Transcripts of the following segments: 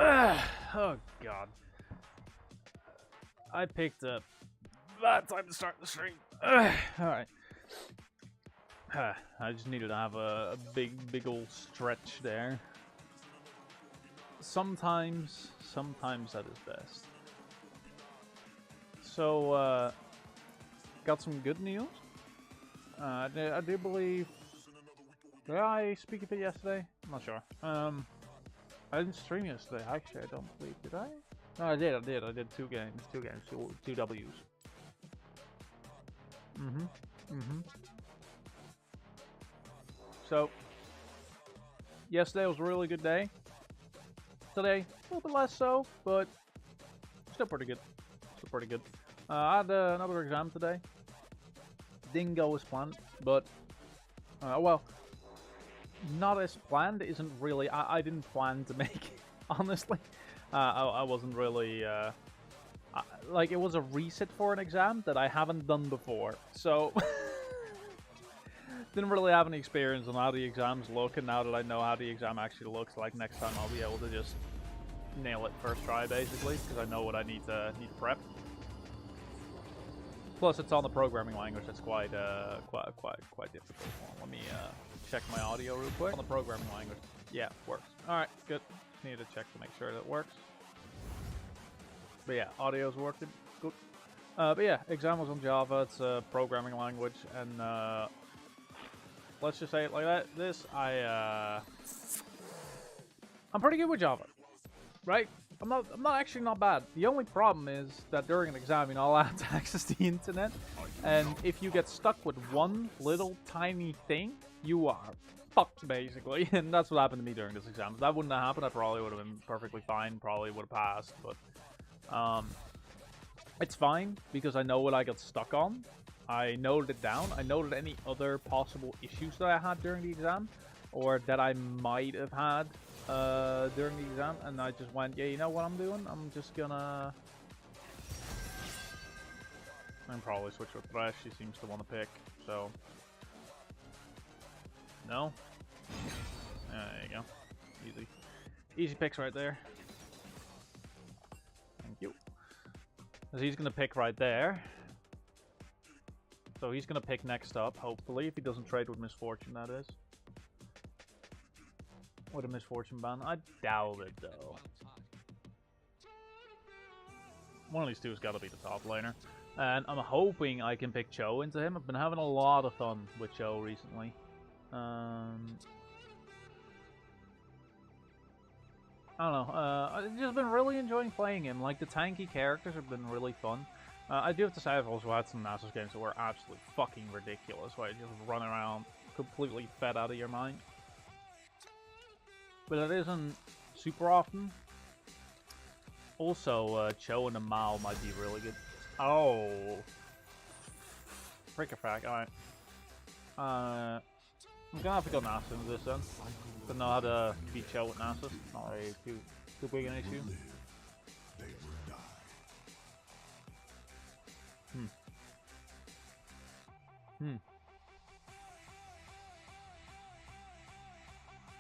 Oh god. I picked a bad time to start the stream. Alright. I just needed to have a big old stretch there. Sometimes that is best. So, got some good news. I do believe... Did I speak of it yesterday? I'm not sure. I didn't stream yesterday, actually, I don't believe. Did I? No, I did. I did two games, two W's. So, yesterday was a really good day. Today, a little bit less so, but still pretty good. I had another exam today. Didn't go as planned, but, well, not as planned isn't really... I didn't plan to make it, honestly. I wasn't really... like, it was a reset for an exam that I haven't done before, so... Didn't really have any experience on how the exams look, and now that I know how the exam actually looks, like, next time I'll be able to just nail it first try, basically, because I know what I need to prep. Plus, it's on the programming language. That's quite difficult. Let me check my audio real quick. On the programming language, yeah, works. All right, good. Just need to check to make sure that it works. But yeah, audio's working. Good. But yeah, exam was on Java. It's a programming language, and let's just say it like that. I'm pretty good with Java, right? I'm not actually not bad. The only problem is that during an exam, you're not allowed to access the internet, and if you get stuck with one little tiny thing, you are fucked, basically. And that's what happened to me during this exam. If that wouldn't have happened, I probably would have been perfectly fine, probably would have passed, but it's fine, because I know what I got stuck on. I noted it down. I noted any other possible issues that I had during the exam, or that I might have had during the exam, and I just went, yeah, you know what I'm doing? I'm just gonna... I'm probably switch with Thresh. She seems to want to pick, so... No? There you go. Easy. Easy picks right there. Thank you. Because he's gonna pick right there. So he's gonna pick next up, hopefully, if he doesn't trade with Misfortune, that is. With a Misfortune ban. I doubt it, though. One of these two has got to be the top laner. And I'm hoping I can pick Cho into him. I've been having a lot of fun with Cho recently. I don't know. I've just been really enjoying playing him. Like, the tanky characters have been really fun. I do have to say I've also had some Nasus games that were absolutely fucking ridiculous, where you just run around completely fed out of your mind. But it isn't super often. Also, Cho and the Mao might be really good. Oh. Frick a frack, alright. I'm gonna have to go Nasus into this then. To know how to beat Cho with Nasus. Not really too big an issue.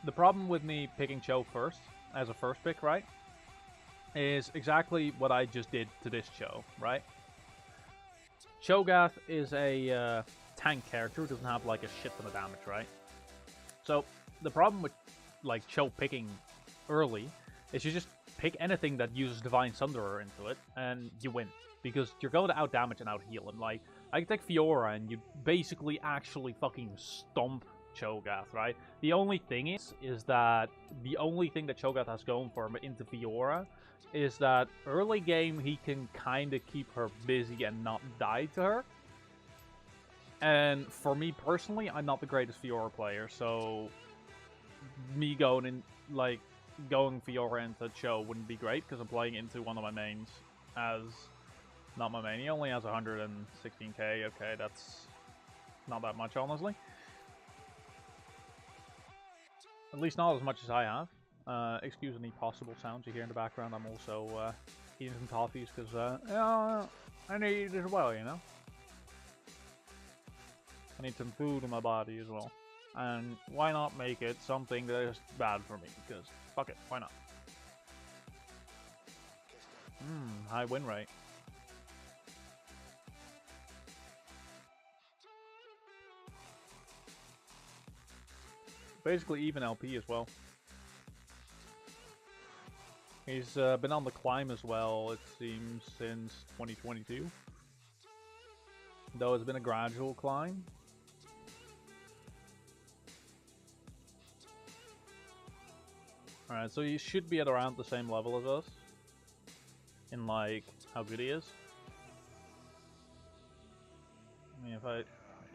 The problem with me picking Cho first, as a first pick, right, is exactly what I just did to this Cho, right? Cho'Gath is a tank character who doesn't have, like, a shit ton of damage, right? So, the problem with, like, Cho picking early is you just pick anything that uses Divine Sunderer into it, and you win. Because you're going to out-damage and out-heal him. Like, I can take Fiora, and you basically actually fucking stomp Cho'Gath, right? The only thing is that the only thing that Cho'Gath has going for him into Fiora is that early game he can kind of keep her busy and not die to her. And for me personally, I'm not the greatest Fiora player, so me going in, like, going Fiora into Cho wouldn't be great, because I'm playing into one of my mains as... Not my main, he only has 116k, okay, that's not that much, honestly. At least not as much as I have. Excuse any possible sounds you hear in the background, I'm also eating some toffees, because yeah, I need it as well, you know? I need some food in my body as well. And why not make it something that is bad for me, because fuck it, why not? High win rate. Basically even LP as well. He's been on the climb as well, it seems, since 2022. Though it's been a gradual climb. Alright, so he should be at around the same level as us. In, like, how good he is. I mean, if I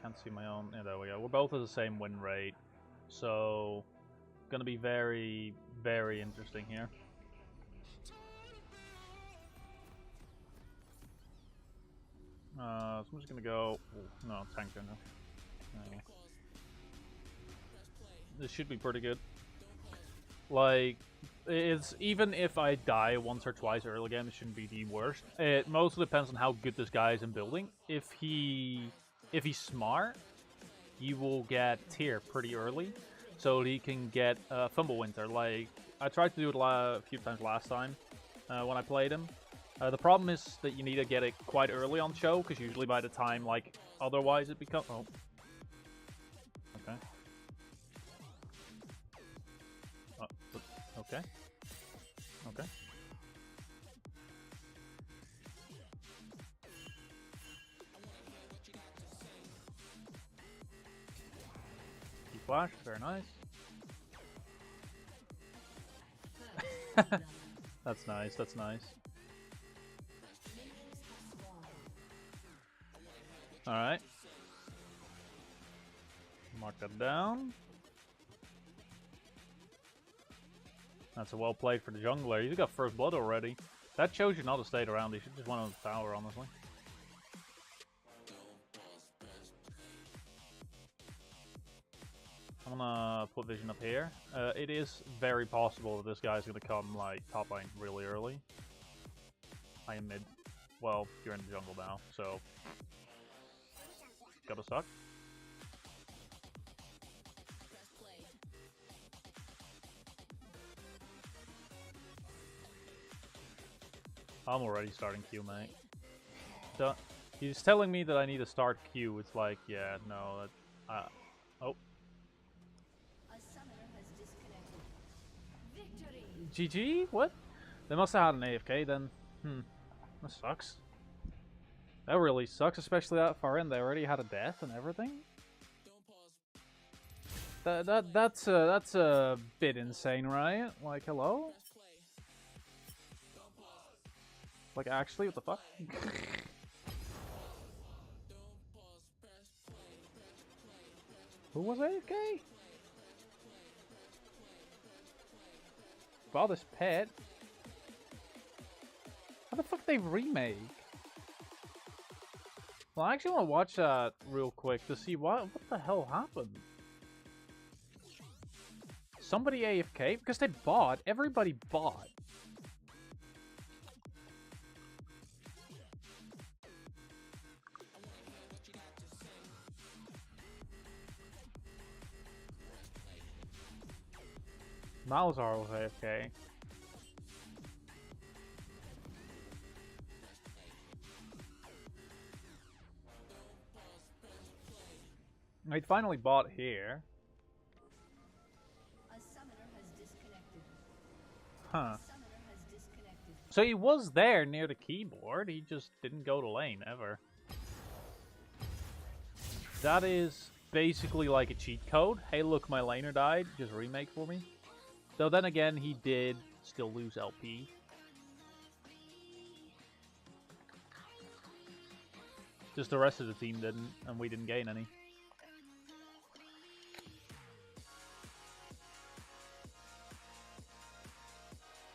can't see my own... Yeah, there we go. We're both at the same win rate. So, gonna be very, very interesting here. So I'm just gonna go... Ooh, no, tank now. Okay. This should be pretty good. Like, it's even if I die once or twice early game, it shouldn't be the worst. It mostly depends on how good this guy is in building. If he's smart, you will get tier pretty early, so he can get Thumblewinter. Like, I tried to do it a few times last time when I played him. The problem is that you need to get it quite early on Cho, because usually by the time, like, otherwise it becomes... Oh. Okay. Okay. Okay. Keep flash, very nice. That's nice, that's nice. Alright. Mark that down. That's a well played for the jungler. He's got first blood already. That shows you not to stay around. He should just went on the tower, honestly. I'm gonna put vision up here. It is very possible that this guy's gonna come, like, top lane really early. I am mid. Well, you're in the jungle now, so... Gotta suck. I'm already starting Q, mate. He's telling me that I need to start Q. It's like, yeah, no, that... oh. GG? What? They must have had an AFK then. That sucks. That really sucks, especially that far in. They already had a death and everything. That's a bit insane, right? Like, hello? Like, actually, what the fuck? Who was AFK? Father's pet? How the fuck they remake? Well, I actually want to watch that real quick to see what the hell happened. Somebody AFK? Because they bought. Everybody bought. Malzahar was AFK. They finally bought here. Huh. So he was there near the keyboard, he just didn't go to lane, ever. That is basically like a cheat code. Hey look, my laner died, just remake for me. Though then again, he did still lose LP. Just the rest of the team didn't, and we didn't gain any.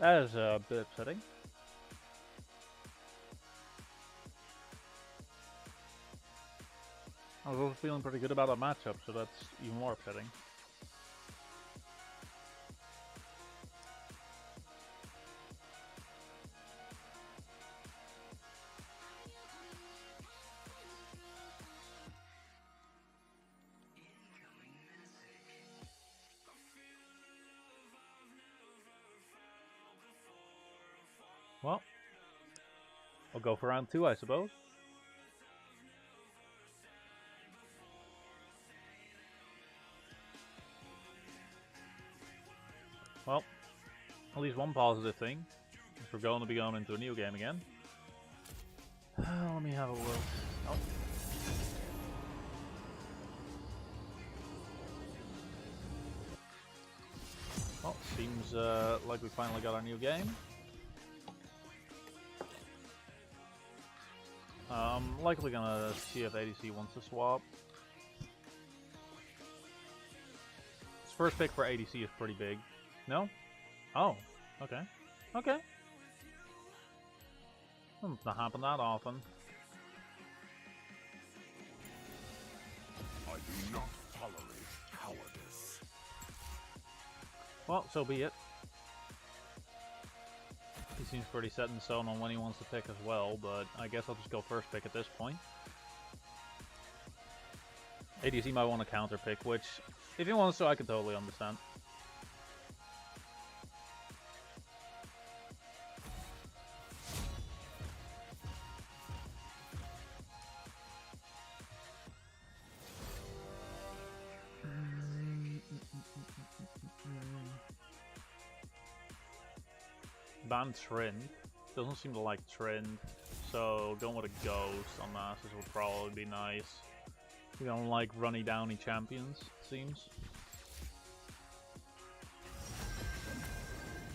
That is a bit upsetting. I was also feeling pretty good about that matchup, so that's even more upsetting. Well, We'll go for round 2, I suppose. Well, at least one positive thing. If we're going to be going into a new game again. Let me have a look. Oh. Well, seems like we finally got our new game. Likely gonna see if ADC wants to swap. His first pick for ADC is pretty big. No? Oh, okay. Okay. Doesn't happen that often. I do not tolerate cowardice. Well, so be it. He seems pretty set in stone on when he wants to pick as well, but I guess I'll just go first pick at this point. ADC might want to counter pick, which, if he wants to, I can totally understand. Ban Trend. Doesn't seem to like Trend, so going with a Ghost on Masters would probably be nice. We don't like runny downy champions, it seems.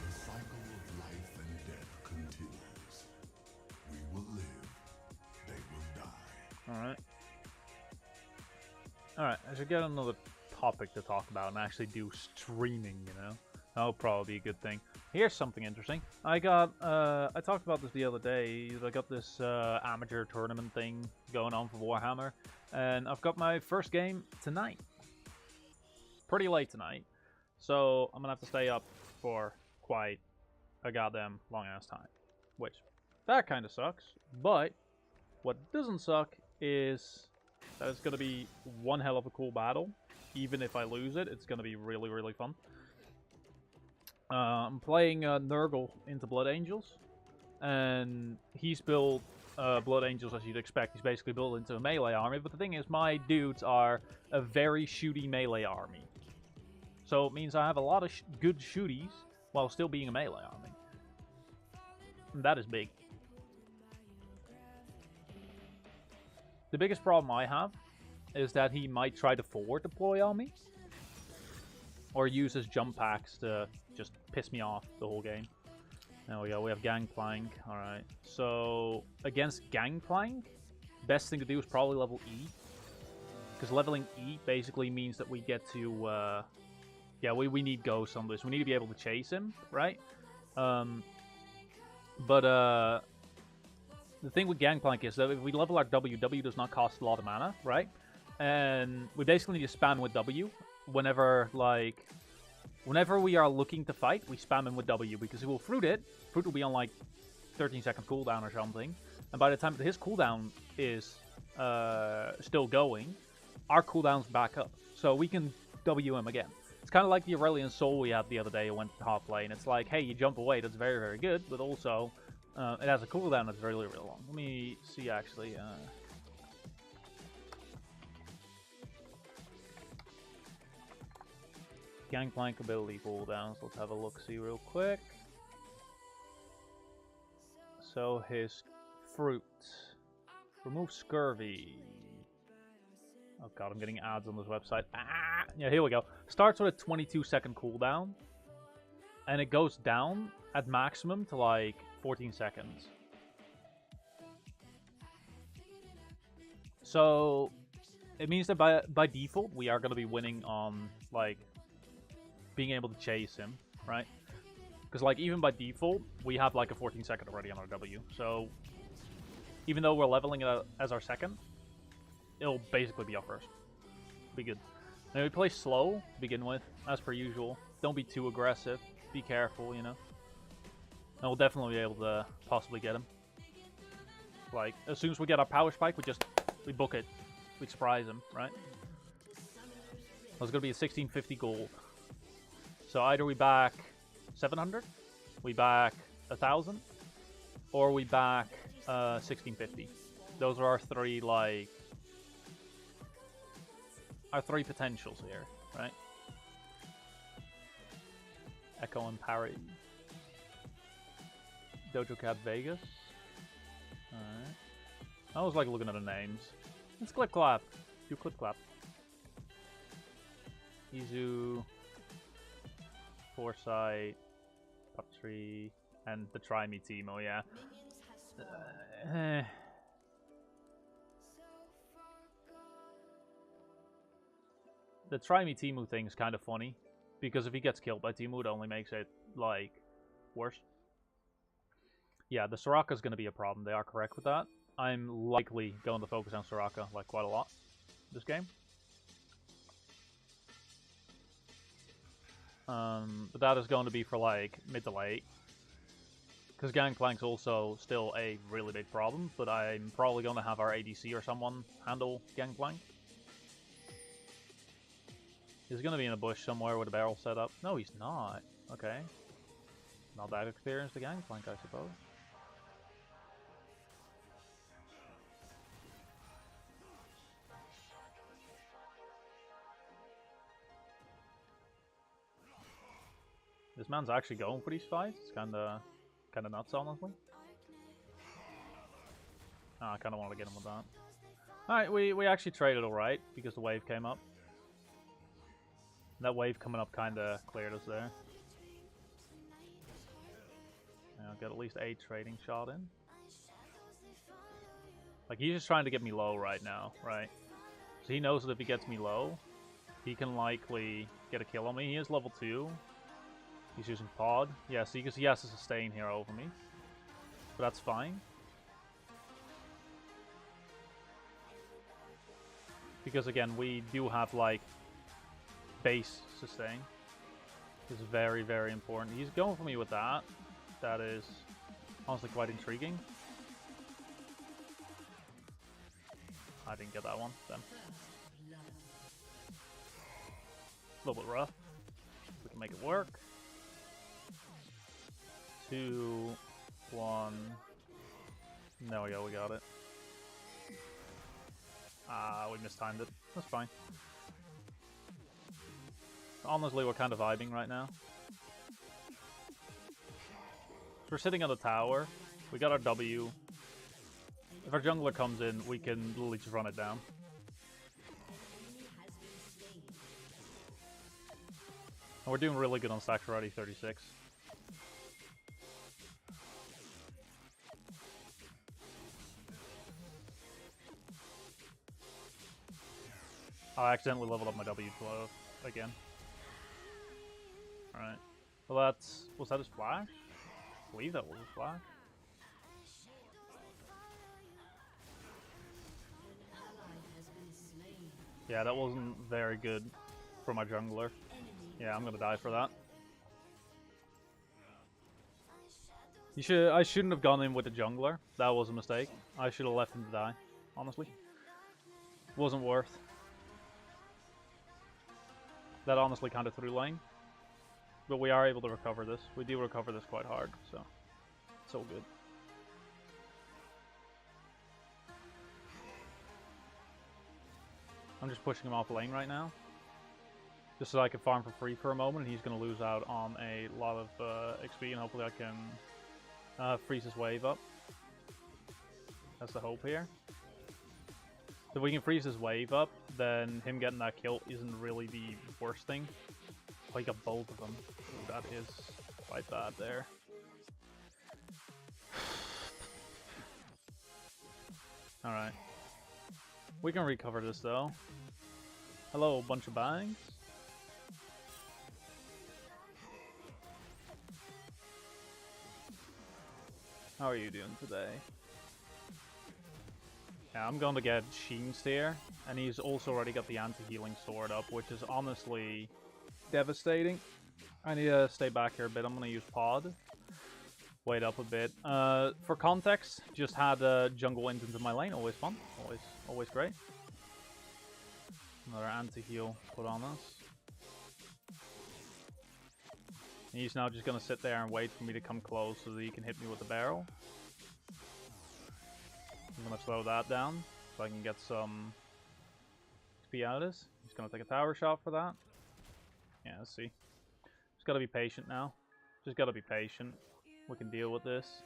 The cycle of life and death continues. We will live, they will die. Alright. Alright, I should get another topic to talk about and actually do streaming, you know? That'll probably be a good thing. Here's something interesting. I talked about this the other day. I got this amateur tournament thing going on for Warhammer, and I've got my first game tonight. Pretty late tonight, so I'm gonna have to stay up for quite a goddamn long ass time. Which, that kind of sucks. But what doesn't suck is that it's gonna be one hell of a cool battle. Even if I lose it, it's gonna be really, really fun. I'm playing Nurgle into Blood Angels, and he's built Blood Angels as you'd expect. He's basically built into a melee army, but the thing is, my dudes are a very shooty melee army. So it means I have a lot of good shooties while still being a melee army. And that is big. The biggest problem I have is that he might try to forward deploy on me, or use his jump packs to just piss me off the whole game. There we go, we have Gangplank. Alright, so against Gangplank, best thing to do is probably level E. Because leveling E basically means that we get to, yeah, we need Ghosts on this. We need to be able to chase him, right? The thing with Gangplank is that if we level our W, W does not cost a lot of mana, right? And we basically need to spam with W whenever, like, whenever we are looking to fight, we spam him with W, because he will fruit it. Fruit will be on like 13-second cooldown or something, and by the time that his cooldown is still going, our cooldown's back up, so we can W him again. It's kind of like the Aurelion Soul we had the other day. It went to top lane. It's like, hey, you jump away, that's very, very good, but also it has a cooldown that's really, really long. Let me see, actually. Gangplank ability cooldowns. Let's have a look-see real quick. So his fruit. Remove scurvy. Oh god, I'm getting ads on this website. Ah! Yeah, here we go. Starts with a 22-second cooldown. And it goes down at maximum to like 14 seconds. So it means that by default, we are going to be winning on like being able to chase him, right? Because like even by default, we have like a 14-second already on our W. So even though we're leveling it as our second, it'll basically be our first. Be good. Now we play slow to begin with, as per usual. Don't be too aggressive. Be careful, you know. And we'll definitely be able to possibly get him. Like, as soon as we get our power spike, we book it. We surprise him, right? That's gonna be a 1650 gold. So either we back 700, we back 1,000, or we back 1650. Those are our three, like, our three potentials here, right? Echo and Parry. Dojo Cat Vegas. Alright. I always like looking at the names. Let's Clip Clap. Do Clip Clap. Izu. Foresight. Puppetry. And the Try Me Teemo, yeah. The Try Me Teemo thing is kind of funny. Because if he gets killed by Teemo, it only makes it, like, worse. Yeah, the Soraka's going to be a problem. They are correct with that. I'm likely going to focus on Soraka, like, quite a lot this game. But that is going to be for, like, mid to late. Because Gangplank's also still a really big problem, but I'm probably going to have our ADC or someone handle Gangplank. He's going to be in a bush somewhere with a barrel set up. No, he's not. Okay. Not that experienced a Gangplank, I suppose. This man's actually going for these fights. It's kind of nuts, honestly. Oh, I kind of want to get him with that. Alright, we actually traded alright because the wave came up. That wave coming up kind of cleared us there. I'll get at least a trading shot in. Like, he's just trying to get me low right now, right? So he knows that if he gets me low, he can likely get a kill on me. He is level 2. He's using pod. Yeah, see, because he has to sustain here over me. But that's fine. Because again, we do have, like, base sustain. It's very, very important. He's going for me with that. That is honestly quite intriguing. I didn't get that one then. A little bit rough. We can make it work. 2, 1. There we go, we got it. We mistimed it. That's fine. Honestly, we're kind of vibing right now. We're sitting on the tower. We got our W. If our jungler comes in, we can literally just run it down. And we're doing really good on stacks already, 36. I accidentally leveled up my W12 again. Alright. Well, that's... Was that his flash? I believe that was his flash. Yeah, that wasn't very good for my jungler. Yeah, I'm gonna die for that. I shouldn't have gone in with the jungler. That was a mistake. I should have left him to die, honestly. Wasn't worth. That honestly kind of threw lane. But we are able to recover this. We do recover this quite hard, so it's all good. I'm just pushing him off lane right now. Just so I can farm for free for a moment, and he's going to lose out on a lot of XP, and hopefully I can freeze his wave up. That's the hope here. If we can freeze his wave up, then him getting that kill isn't really the worst thing. Oh, he got both of them. Ooh, that is quite bad there. Alright. We can recover this though. Hello, bunch of bangs. How are you doing today? Yeah, I'm going to get Sheen's here, and he's also already got the anti-healing sword up, which is honestly devastating. I need to stay back here a bit. I'm going to use pod. Wait up a bit. For context, just had jungle wins into my lane. Always fun. Always great. Another anti-heal put on us. And he's now just going to sit there and wait for me to come close so that he can hit me with the barrel. I'm gonna slow that down so I can get some XP out of this. He's gonna take a tower shot for that. Yeah, let's see. Just gotta be patient now. Just gotta be patient. We can deal with this.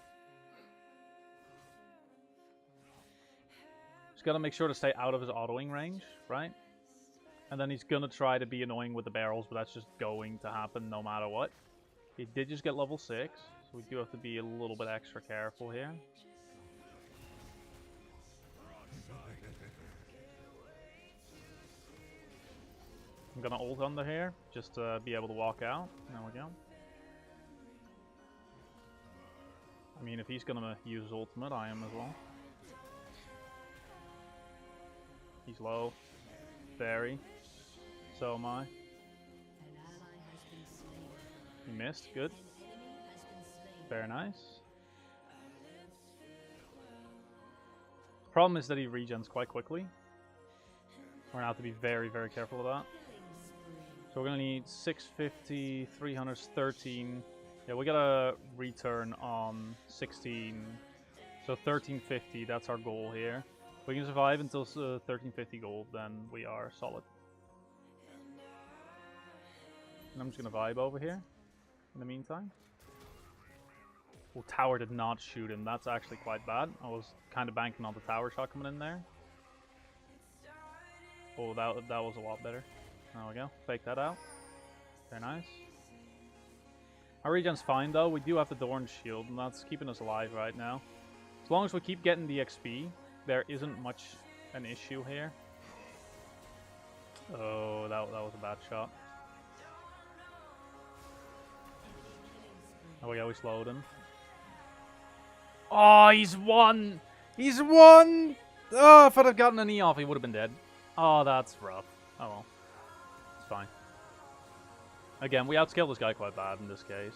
Just gotta make sure to stay out of his autoing range, right? And then he's gonna try to be annoying with the barrels, but that's just going to happen no matter what. He did just get level 6, so we do have to be a little bit extra careful here. I'm gonna ult under here, just to be able to walk out. There we go. I mean, if he's gonna use ultimate, I am as well. He's low. Very. So am I. He missed. Good. Very nice. Problem is that he regens quite quickly. We're gonna have to be very, very careful of that. So we're gonna need 650, 300, 13. Yeah, we got a return on 16. So 1350, that's our goal here. If we can survive until 1350 gold, then we are solid. And I'm just gonna vibe over here in the meantime. Well, tower did not shoot him. That's actually quite bad. I was kind of banking on the tower shot coming in there. Oh, that was a lot better. There we go. Fake that out. Very nice. Our regen's fine though. We do have the Dorn shield, and that's keeping us alive right now. As long as we keep getting the XP, there isn't much an issue here. Oh, that was a bad shot. Oh, we always slowed him. Oh, he's won! He's won! Oh, if I'd have gotten an E off, he would have been dead. Oh, that's rough. Oh well. It's fine. Again, we outscaled this guy quite bad in this case.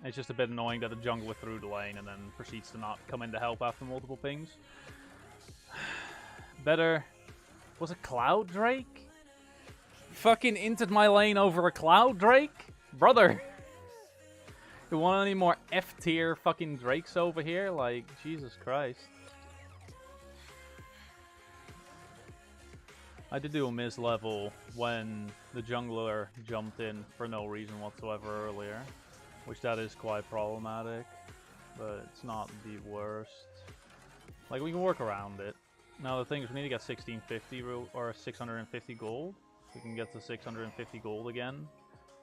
It's just a bit annoying that the jungler through the lane and then proceeds to not come in to help after multiple pings. Better... Was it Cloud Drake? Fucking entered my lane over a Cloud Drake? Brother! You want any more F-tier fucking Drakes over here? Like, Jesus Christ. I did do a miss level when the jungler jumped in for no reason whatsoever earlier, which that is quite problematic, but it's not the worst. Like, we can work around it. Now the thing is, we need to get 1650 or 650 gold. We can get to 650 gold again.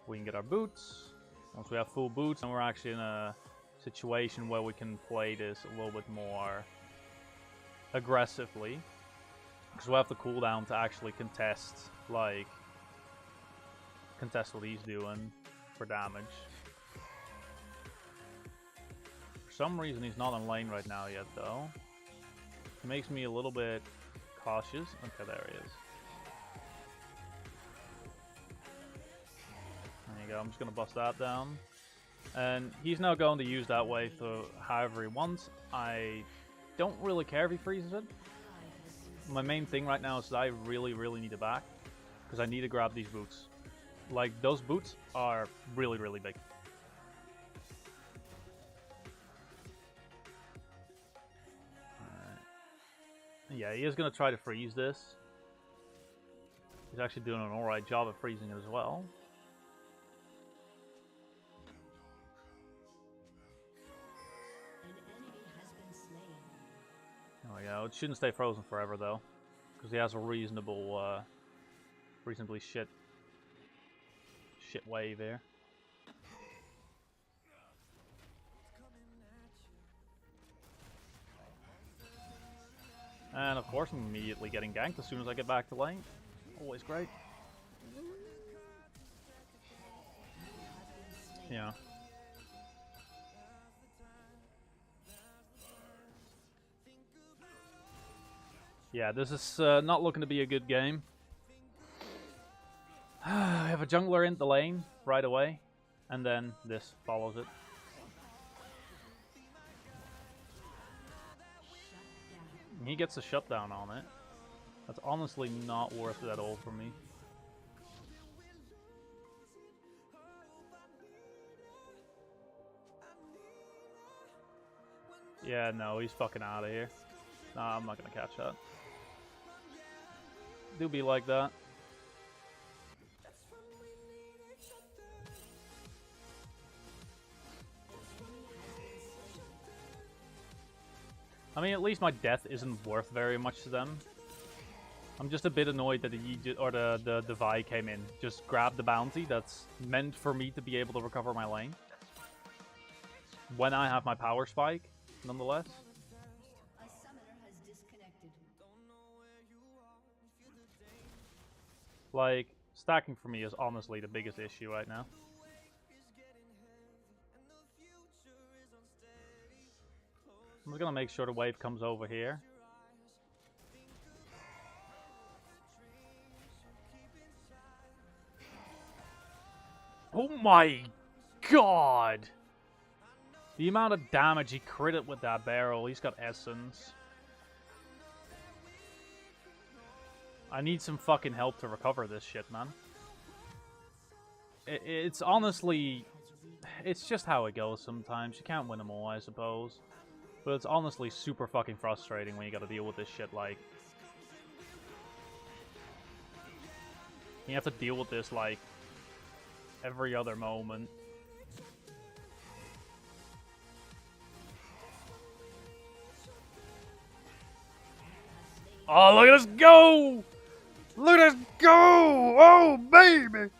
We can get our boots. Once we have full boots, and we're actually in a situation where we can play this a little bit more aggressively. Because we'll have the cooldown to actually contest what he's doing for damage. For some reason, he's not in lane right now yet, though. It makes me a little bit cautious. Okay, there he is. There you go, I'm just going to bust that down. And he's now going to use that wave to however he wants. I don't really care if he freezes it. My main thing right now is that I really, really need a back. Because I need to grab these boots. Like, those boots are really, really big. Alright. Yeah, he is going to try to freeze this. He's actually doing an alright job of freezing it as well. Oh yeah, it shouldn't stay frozen forever though, because he has a reasonably shit wave here. And of course, I'm immediately getting ganked as soon as I get back to lane. Always great. Yeah. Yeah, this is not looking to be a good game. I have a jungler in the lane right away, and then this follows it. And he gets a shutdown on it. That's honestly not worth it at all for me. Yeah, no, he's fucking out of here. Nah, I'm not gonna catch that. Do be like that. I mean, at least my death isn't worth very much to them. I'm just a bit annoyed that the Vi came in. Just grabbed the bounty that's meant for me to be able to recover my lane. When I have my power spike, nonetheless. Like, stacking for me is honestly the biggest issue right now. I'm just gonna make sure the wave comes over here. Oh my god! The amount of damage he critted with that barrel, he's got essence. I need some fucking help to recover this shit, man. It's honestly... It's just how it goes sometimes. You can't win them all, I suppose. But it's honestly super fucking frustrating when you gotta deal with this shit, like... You have to deal with this, like, every other moment. Oh, look at us go! Look at us go! Oh, baby!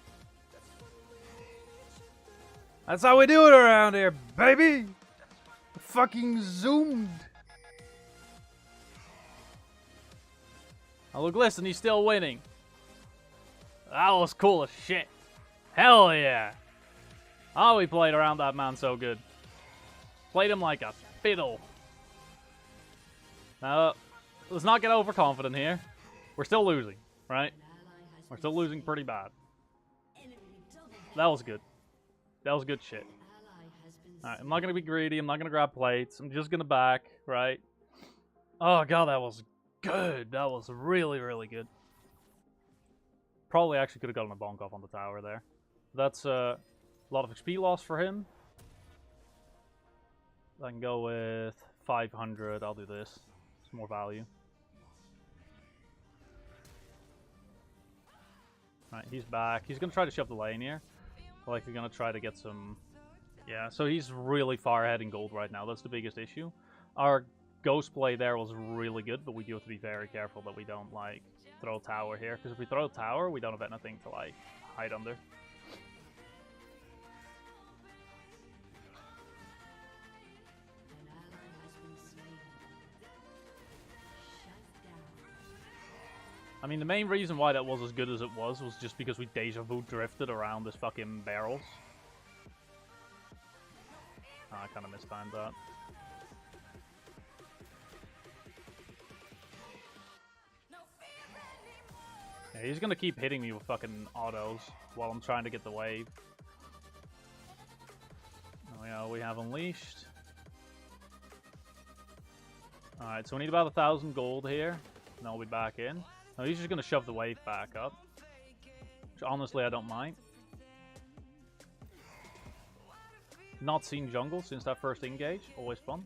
That's how we do it around here, baby! Fucking zoomed! Oh, look, listen, he's still winning. That was cool as shit. Hell yeah! Oh, we played around that man so good. Played him like a fiddle. Now, let's not get overconfident here. We're still losing, right? We're still losing pretty bad. That was good. That was good shit. Alright, I'm not going to be greedy. I'm not going to grab plates. I'm just going to back, right? Oh, God, that was good. That was really, really good. Probably actually could have gotten a bonk off on the tower there. That's a lot of XP loss for him. I can go with 500. I'll do this. It's more value. Alright, he's back. He's going to try to shove the lane here. Like, he's going to try to get some... Yeah, so he's really far ahead in gold right now. That's the biggest issue. Our ghost play there was really good, but we do have to be very careful that we don't, like, throw tower here. Because if we throw tower, we don't have anything to, like, hide under. I mean, the main reason why that was as good as it was just because we deja vu drifted around this fucking barrels. Oh, I kind of mistimed that. Yeah, he's gonna keep hitting me with fucking autos while I'm trying to get the wave. Oh, yeah, we have unleashed. Alright, so we need about 1,000 gold here. And I'll be back in. No, he's just gonna shove the wave back up. Which honestly I don't mind. Not seen jungle since that first engage. Always fun.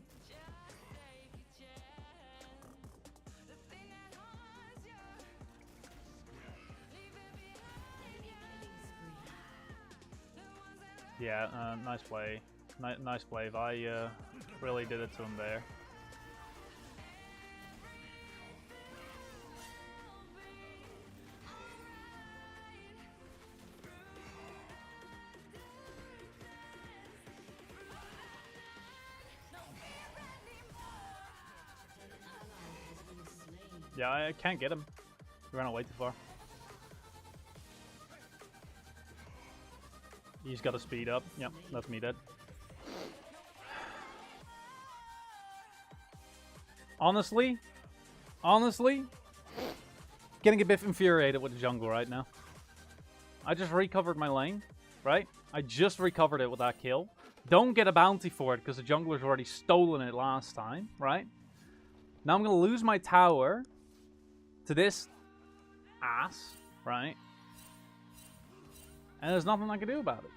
Yeah, nice play. Nice play. Vi really did it to him there. Yeah, I can't get him. He ran away too far. He's got to speed up. Yep, that's me dead. Honestly, getting a bit infuriated with the jungle right now. I just recovered my lane, right? I just recovered it with that kill. Don't get a bounty for it because the jungler's already stolen it last time, right? Now I'm going to lose my tower to this ass, right? And there's nothing I can do about it.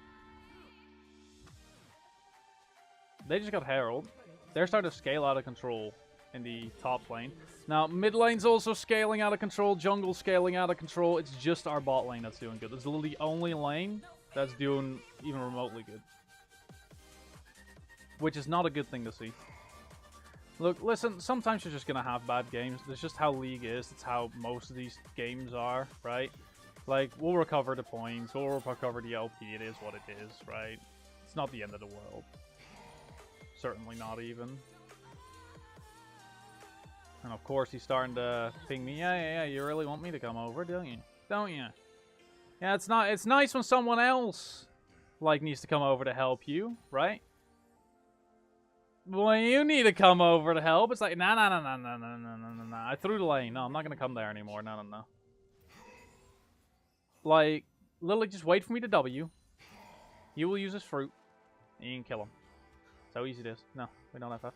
They just got Herald. They're starting to scale out of control. in the top lane. Now, mid lane's also scaling out of control, jungle scaling out of control. It's just our bot lane that's doing good. It's literally the only lane that's doing even remotely good. Which is not a good thing to see. Look, listen, sometimes you're just going to have bad games. That's just how League is. It's how most of these games are, right? Like, we'll recover the points, we'll recover the LP, it is what it is, right? It's not the end of the world. Certainly not even. And of course he's starting to ping me, yeah, you really want me to come over, don't you? Don't you? Yeah, it's nice when someone else, like, needs to come over to help you, right? When you need to come over to help, it's like, nah. I threw the lane. No, I'm not going to come there anymore. No. Like, literally just wait for me to W. You will use his fruit. And you can kill him. That's how easy it is. No, we don't FF.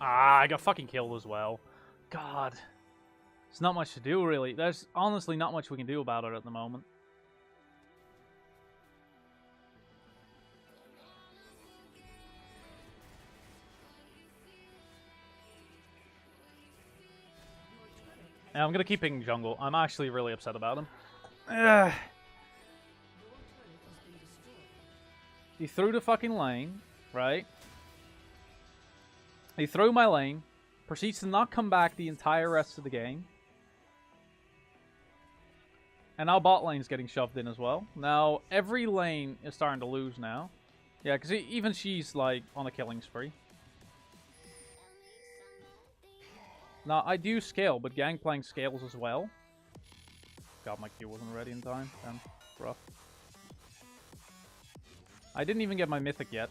Ah, I got fucking killed as well. God. There's not much to do, really. There's honestly not much we can do about it at the moment. Yeah, I'm gonna keep picking jungle. I'm actually really upset about him. Ugh. He threw the fucking lane, right? He threw my lane, proceeds to not come back the entire rest of the game. And now bot lane's getting shoved in as well. Now, every lane is starting to lose now. Yeah, because even she's, like, on a killing spree. Now, I do scale, but Gangplank scales as well. God, my Q wasn't ready in time. Damn, rough. I didn't even get my Mythic yet.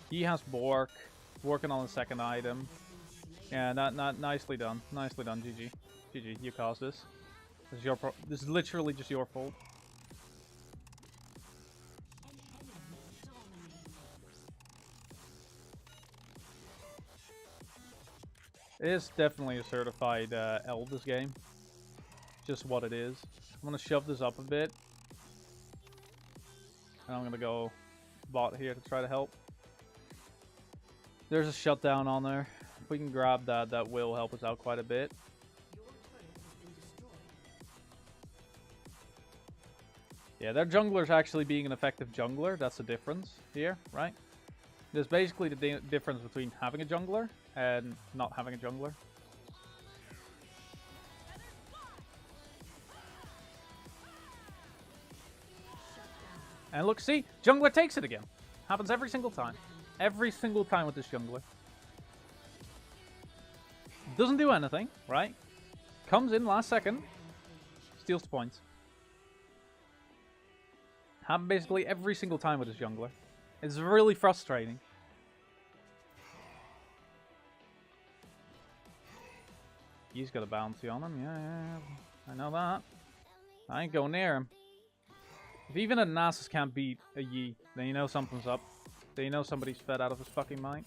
He has Bork, working on the second item. Yeah, not nicely done. Nicely done, GG. GG, you caused this. This is literally just your fault. It is definitely a certified L this game. Just what it is. I'm gonna shove this up a bit. And I'm gonna go bot here to try to help. There's a shutdown on there. If we can grab that, that will help us out quite a bit. Yeah, their jungler's actually being an effective jungler. That's the difference here, right? There's basically the difference between having a jungler and not having a jungler. And look, see? Jungler takes it again. Happens every single time. Every single time with this jungler. Doesn't do anything, right? Comes in last second. Steals the points. Happens basically every single time with this jungler. It's really frustrating. He's got a bounty on him. Yeah. I know that. I ain't going near him. If even a Nasus can't beat a Yi, then you know something's up. Then you know somebody's fed out of his fucking mind.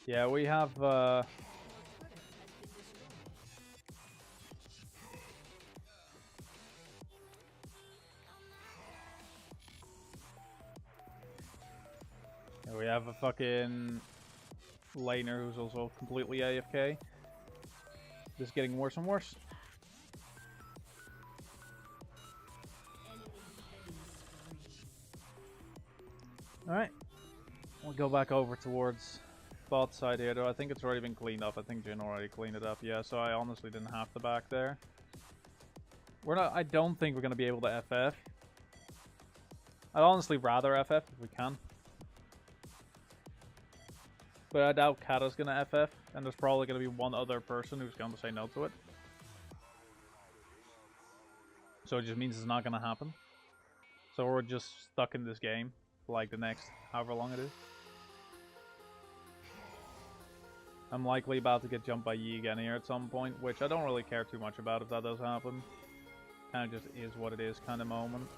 Yeah, we have we have a fucking laner who's also completely AFK. This is getting worse and worse. Alright. We'll go back over towards bot side here, though. I think it's already been cleaned up. I think Jhin already cleaned it up. Yeah, so I honestly didn't have to back there. I don't think we're going to be able to FF. I'd honestly rather FF if we can. But I doubt Kata's going to FF, and there's probably going to be one other person who's going to say no to it. So it just means it's not going to happen. So we're just stuck in this game for like the next however long it is. I'm likely about to get jumped by Yi again here at some point, which I don't really care too much about if that does happen. Kind of just is what it is kind of moment.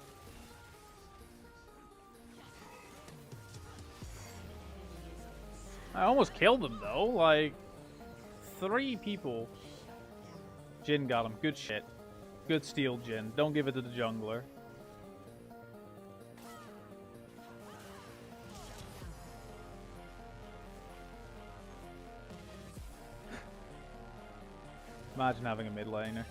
I almost killed him though, like, 3 people. Jhin got him. Good shit. Good steal, Jhin. Don't give it to the jungler. Imagine having a mid laner.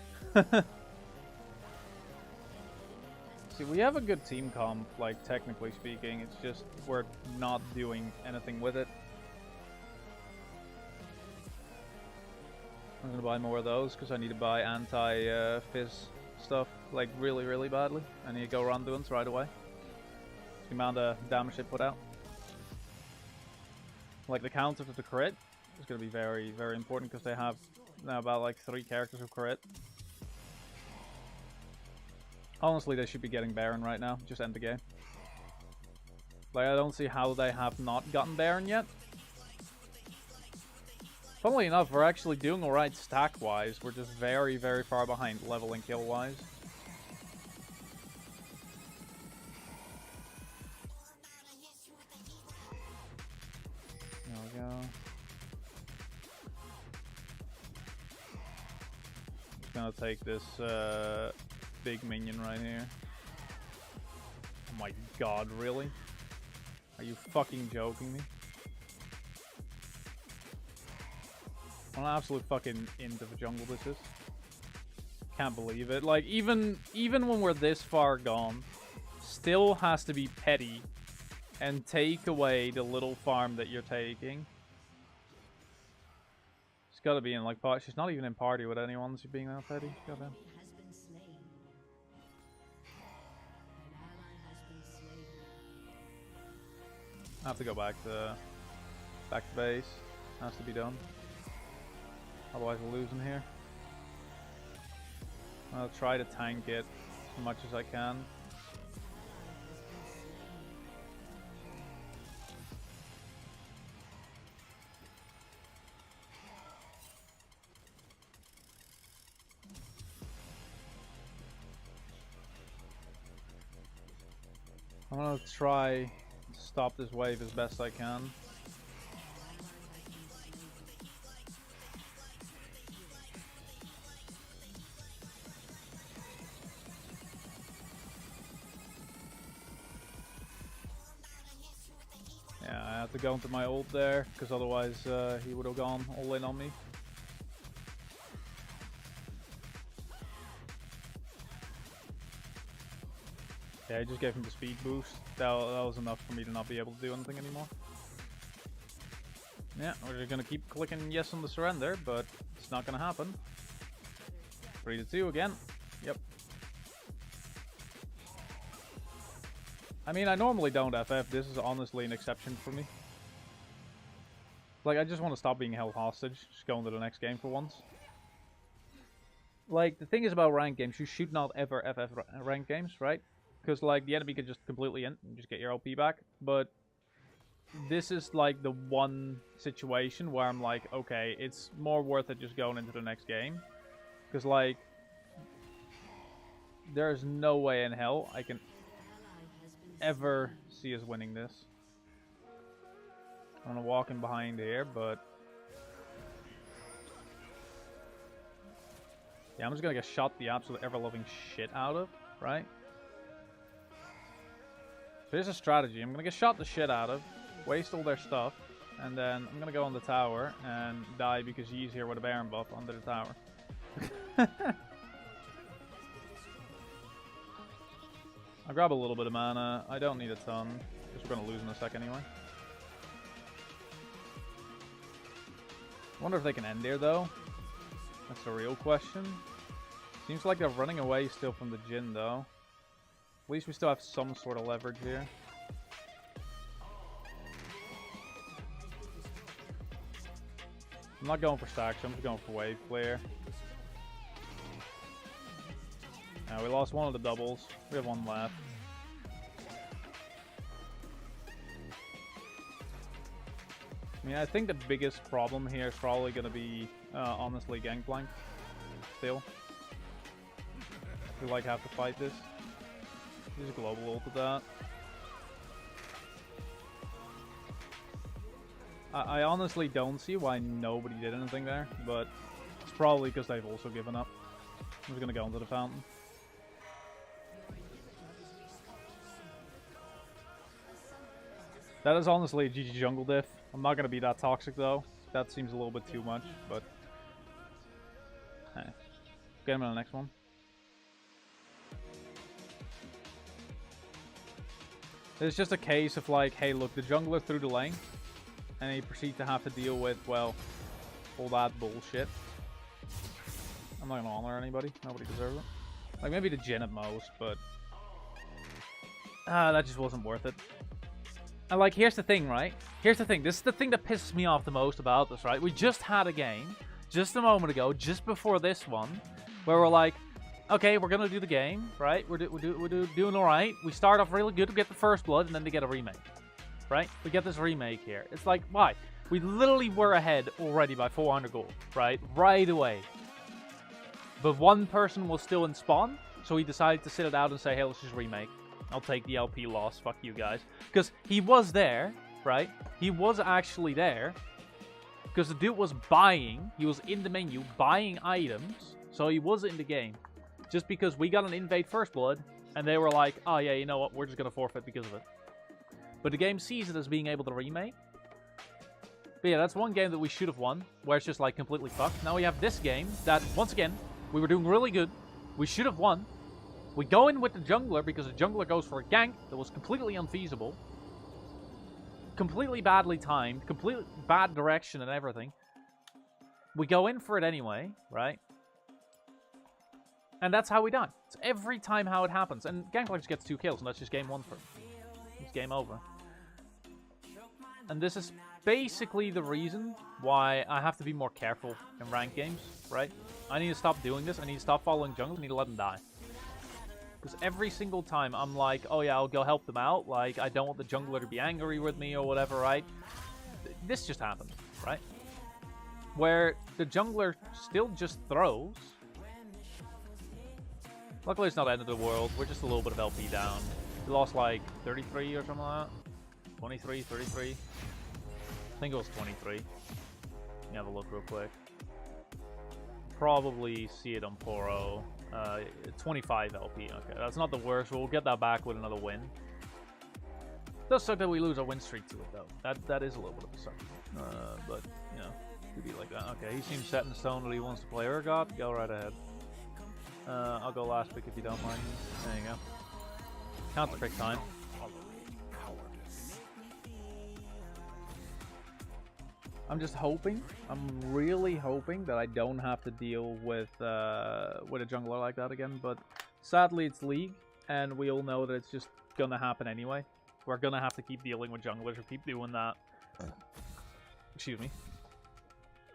See, we have a good team comp, like, technically speaking. It's just we're not doing anything with it. I'm gonna buy more of those because I need to buy anti-fizz stuff, like, really, really badly. I need to go Ronduins right away. The amount of damage they put out. Like, the counter to the crit is gonna be very, very important because they have now about, like, 3 characters who crit. Honestly, they should be getting Baron right now. Just end the game. Like, I don't see how they have not gotten Baron yet. Funnily enough, we're actually doing alright stack-wise. We're just very, very far behind level and kill-wise. There we go. Just gonna take this, big minion right here. Oh my god, really? Are you fucking joking me? What an absolute fucking into the jungle this is. Can't believe it. Like, even when we're this far gone, still has to be petty and take away the little farm that you're taking. She's gotta be in, like, she's not even in party with anyone, she's being that petty. Goddamn. I have to go back to base. Has to be done. Otherwise we're losing here. I'll try to tank it as much as I can. I'm gonna try to stop this wave as best I can. Yeah, I have to go into my ult there, because otherwise he would have gone all in on me. Yeah, he just gave him the speed boost. That was enough for me to not be able to do anything anymore. Yeah, we're just gonna keep clicking yes on the surrender, but it's not gonna happen. 3-2 again. Yep. I mean, I normally don't FF. This is honestly an exception for me. Like, I just want to stop being held hostage. Just go into the next game for once. Like, the thing is about ranked games, you should not ever FF ranked games, right? Because, like, the enemy could just completely end and just get your LP back. But this is, like, the one situation where I'm like, okay, it's more worth it just going into the next game. Because, like, there's no way in hell I can ever see us winning this. I'm gonna walk in behind here, but yeah, I'm just gonna get shot the absolute ever-loving shit out of, right? So here's a strategy. I'm gonna get shot the shit out of, waste all their stuff, and then I'm gonna go on the tower and die because he's here with a Baron buff under the tower. I'll grab a little bit of mana. I don't need a ton. Just gonna lose in a sec anyway. I wonder if they can end here though. That's the real question. Seems like they're running away still from the Jhin though. At least we still have some sort of leverage here. I'm not going for stacks, I'm just going for wave clear. We lost one of the doubles. We have one left. I mean, I think the biggest problem here is probably going to be, honestly, Gangplank. Still. We, like, have to fight this. Just global ult with that. I honestly don't see why nobody did anything there, but it's probably because they've also given up. I'm just gonna go into the fountain. That is honestly a GG jungle diff. I'm not gonna be that toxic though. That seems a little bit too much, but hey. Get him on the next one. It's just a case of like, hey look, the jungler threw the lane, and he proceeds to have to deal with, well, all that bullshit. I'm not gonna honor anybody. Nobody deserves it. Like, maybe the Jhin at most, but that just wasn't worth it. And like, here's the thing, right? Here's the thing. This is the thing that pisses me off the most about this, right? We just had a game, just a moment ago, just before this one, where we're like, okay, we're gonna do the game, right? We're doing all right. We start off really good, we get the first blood, and then they get a remake, right? We get this remake here. It's like, why? We literally were ahead already by 400 gold, right? Right away. But one person was still in spawn, so he decided to sit it out and say, hey, let's just remake. I'll take the LP loss, fuck you guys. Because he was there, right? He was actually there. Because the dude was buying, he was in the menu buying items, so he was in the game. Just because we got an invade first blood, and they were like, oh yeah, you know what, we're just going to forfeit because of it. But the game sees it as being able to remake. But yeah, that's one game that we should have won, where it's just like completely fucked. Now we have this game that, once again, we were doing really good. We should have won. We go in with the jungler because the jungler goes for a gank that was completely unfeasible. Completely badly timed. Completely bad direction and everything. We go in for it anyway, right? And that's how we die. It's every time how it happens. And Gangplank gets 2 kills, and that's just game 1 for him. It's game over. And this is basically the reason why I have to be more careful in ranked games, right? I need to stop doing this. I need to stop following jungle. I need to let them die. Because every single time I'm like, oh yeah, I'll go help them out. Like, I don't want the jungler to be angry with me or whatever, right? This just happened, right? Where the jungler still just throws. Luckily, it's not the end of the world. We're just a little bit of LP down. We lost like 33 or something like that. 23, 33. I think it was 23. Let me have a look real quick. Probably see it on Poro. 25 LP. Okay, that's not the worst. We'll get that back with another win. It does suck that we lose our win streak to it, though. That is a little bit of a suck. But, you know, could be like that. Okay, he seems set in stone that he wants to play Urgot. Go right ahead. I'll go last pick if you don't mind. There you go. Counter pick time. I'm just hoping, I'm really hoping that I don't have to deal with a jungler like that again, but sadly it's League, and we all know that it's just gonna happen anyway. We're gonna have to keep dealing with junglers or keep doing that. Excuse me.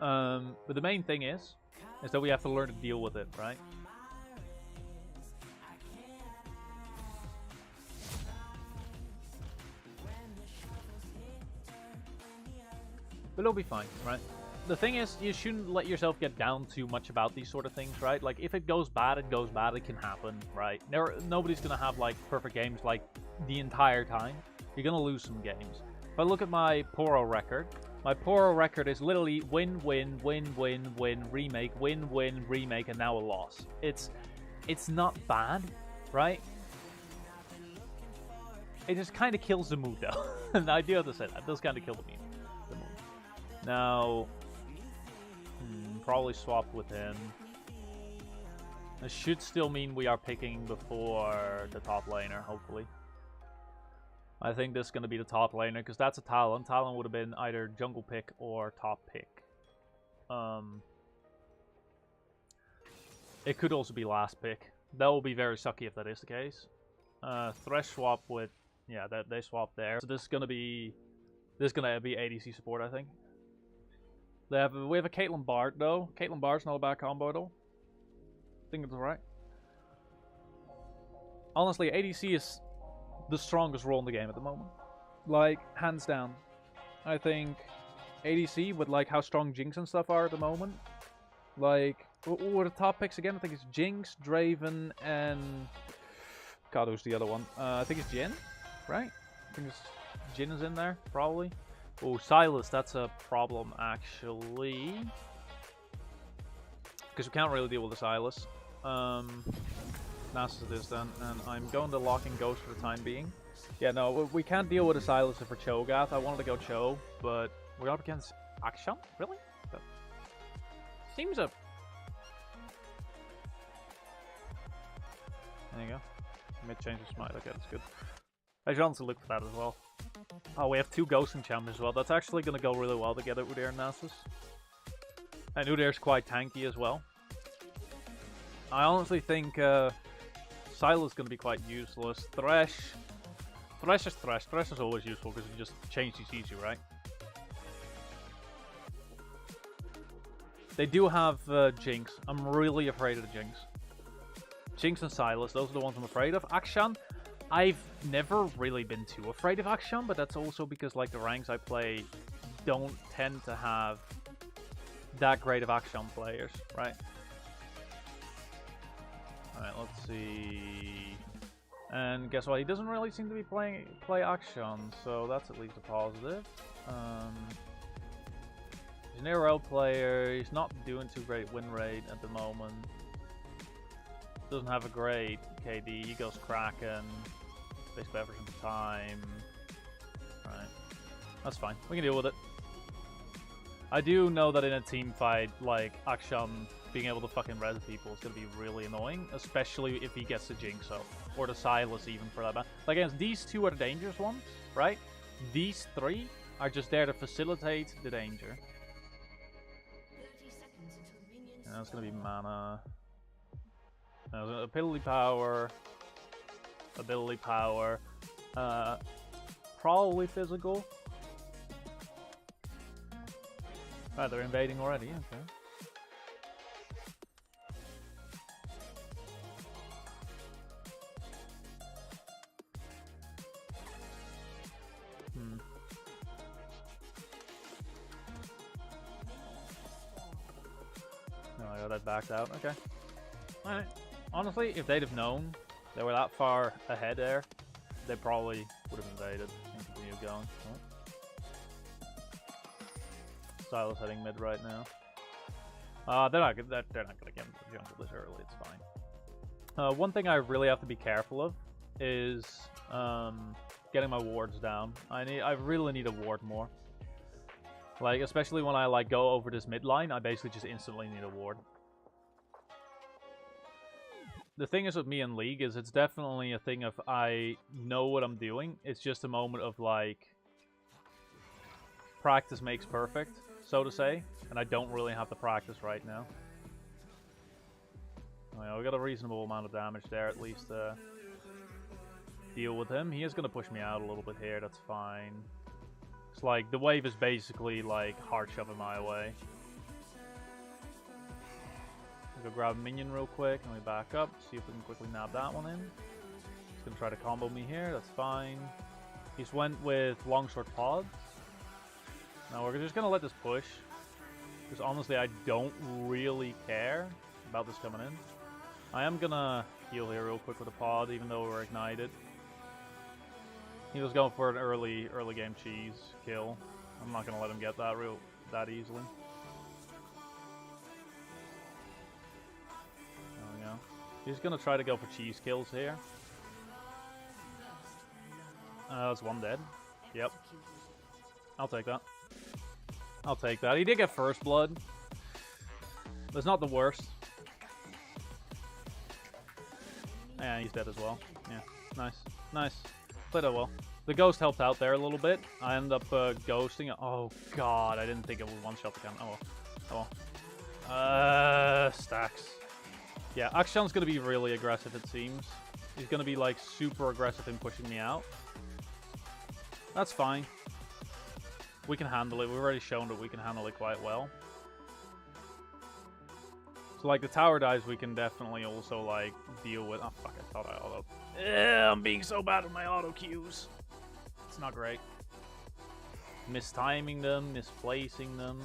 But the main thing is that we have to learn to deal with it, right? But it'll be fine, right? The thing is, you shouldn't let yourself get down too much about these sort of things, right? Like, if it goes bad, it goes bad. It can happen, right? Nobody's going to have, like, perfect games, like, the entire time. You're going to lose some games. If I look at my Poro record, my Poro record is literally win, win, win, win, win, remake, win, win, remake, and now a loss. It's not bad, right? It just kind of kills the mood, though. And I do have to say that. It does kind of kill the mood. Now, probably swap with him. This should still mean we are picking before the top laner, hopefully. I think this is going to be the top laner, because that's a Talon. Talon would have been either jungle pick or top pick. It could also be last pick. That will be very sucky if that is the case. Thresh swap with... Yeah, they swap there. So this is going to be ADC support, I think. We have a Caitlyn Bard, though. Caitlyn Bard's not a bad combo, though. I think it's alright. Honestly, ADC is the strongest role in the game at the moment. Like, hands down. I think ADC, with like how strong Jinx and stuff are at the moment. Like, what are the top picks again? I think it's Jinx, Draven, and... God, who's the other one? I think it's Jhin, right? I think it's Jhin is in there, probably. Oh, Silas, that's a problem, actually. Because we can't really deal with the Silas. Nasus it is then, and I'm going to lock in Ghost for the time being. Yeah, no, we can't deal with a Silas for Cho'Gath. I wanted to go Cho, but we're up against Akshan? Really? That seems a... There you go. Mid-change of Smite, okay, that's good. I should honestly look for that as well. Oh, we have 2 Ghost Enchantments as well. That's actually going to go really well to get Udyr and Nasus. And Udyr's quite tanky as well. I honestly think Sylas is going to be quite useless. Thresh is Thresh. Thresh is always useful because you just change CCs, right? They do have Jinx. I'm really afraid of the Jinx. Jinx and Sylas, those are the ones I'm afraid of. Akshan, I've never really been too afraid of Akshan, but that's also because like the ranks I play don't tend to have that great of Akshan players, right? Alright, let's see. And guess what? He doesn't really seem to be play Akshan, so that's at least a positive. He's an ARL player. He's not doing too great win rate at the moment. Doesn't have a great KD. He goes Kraken. Basically every single time. Alright. That's fine. We can deal with it. I do know that in a team fight, like, Akshan being able to fucking res people is going to be really annoying. Especially if he gets the Jinx up. Or the Sylas even for that matter. Like, against these 2 are the dangerous ones, right? These 3 are just there to facilitate the danger. And that's going to be mana. Ability power, probably physical. Right, they're invading already, okay. No, I got that backed out, okay. Alright. Honestly, if they'd have known they were that far ahead there, they probably would have invaded and continued going. Oh. Sylas heading mid right now. They're not gonna get into the jungle this early. It's fine. One thing I really have to be careful of is getting my wards down. I really need a ward more. Like, especially when I like go over this mid line, I basically just instantly need a ward. The thing is with me in League is it's definitely a thing of I know what I'm doing. It's just a moment of like practice makes perfect, so to say, and I don't really have the practice right now. Well, we got a reasonable amount of damage there at least to deal with him. He is going to push me out a little bit here, that's fine. It's like the wave is basically like hard shoving my way. Go grab a minion real quick and we back up, see if we can quickly nab that one in. He's gonna try to combo me here, that's fine. He's went with Longsword Pod. Now we're just gonna let this push. Because honestly I don't really care about this coming in. I am gonna heal here real quick with a pod even though we're ignited. He was going for an early game cheese kill. I'm not gonna let him get that easily. He's gonna try to go for cheese kills here. That's one dead. Yep. I'll take that. I'll take that. He did get first blood. That's not the worst. Yeah, he's dead as well. Yeah, nice. Nice. Played it well. The ghost helped out there a little bit. I ended up ghosting. Oh god, I didn't think it would one-shot the cannon. Oh well. Oh well. Stacks. Yeah, Akshan's going to be really aggressive, it seems. He's going to be, like, super aggressive in pushing me out. That's fine. We can handle it. We've already shown that we can handle it quite well. So, like, the tower dives we can definitely also, like, deal with. Oh, fuck, I thought I auto. I'm being so bad with my auto cues. It's not great. Mistiming them, misplacing them.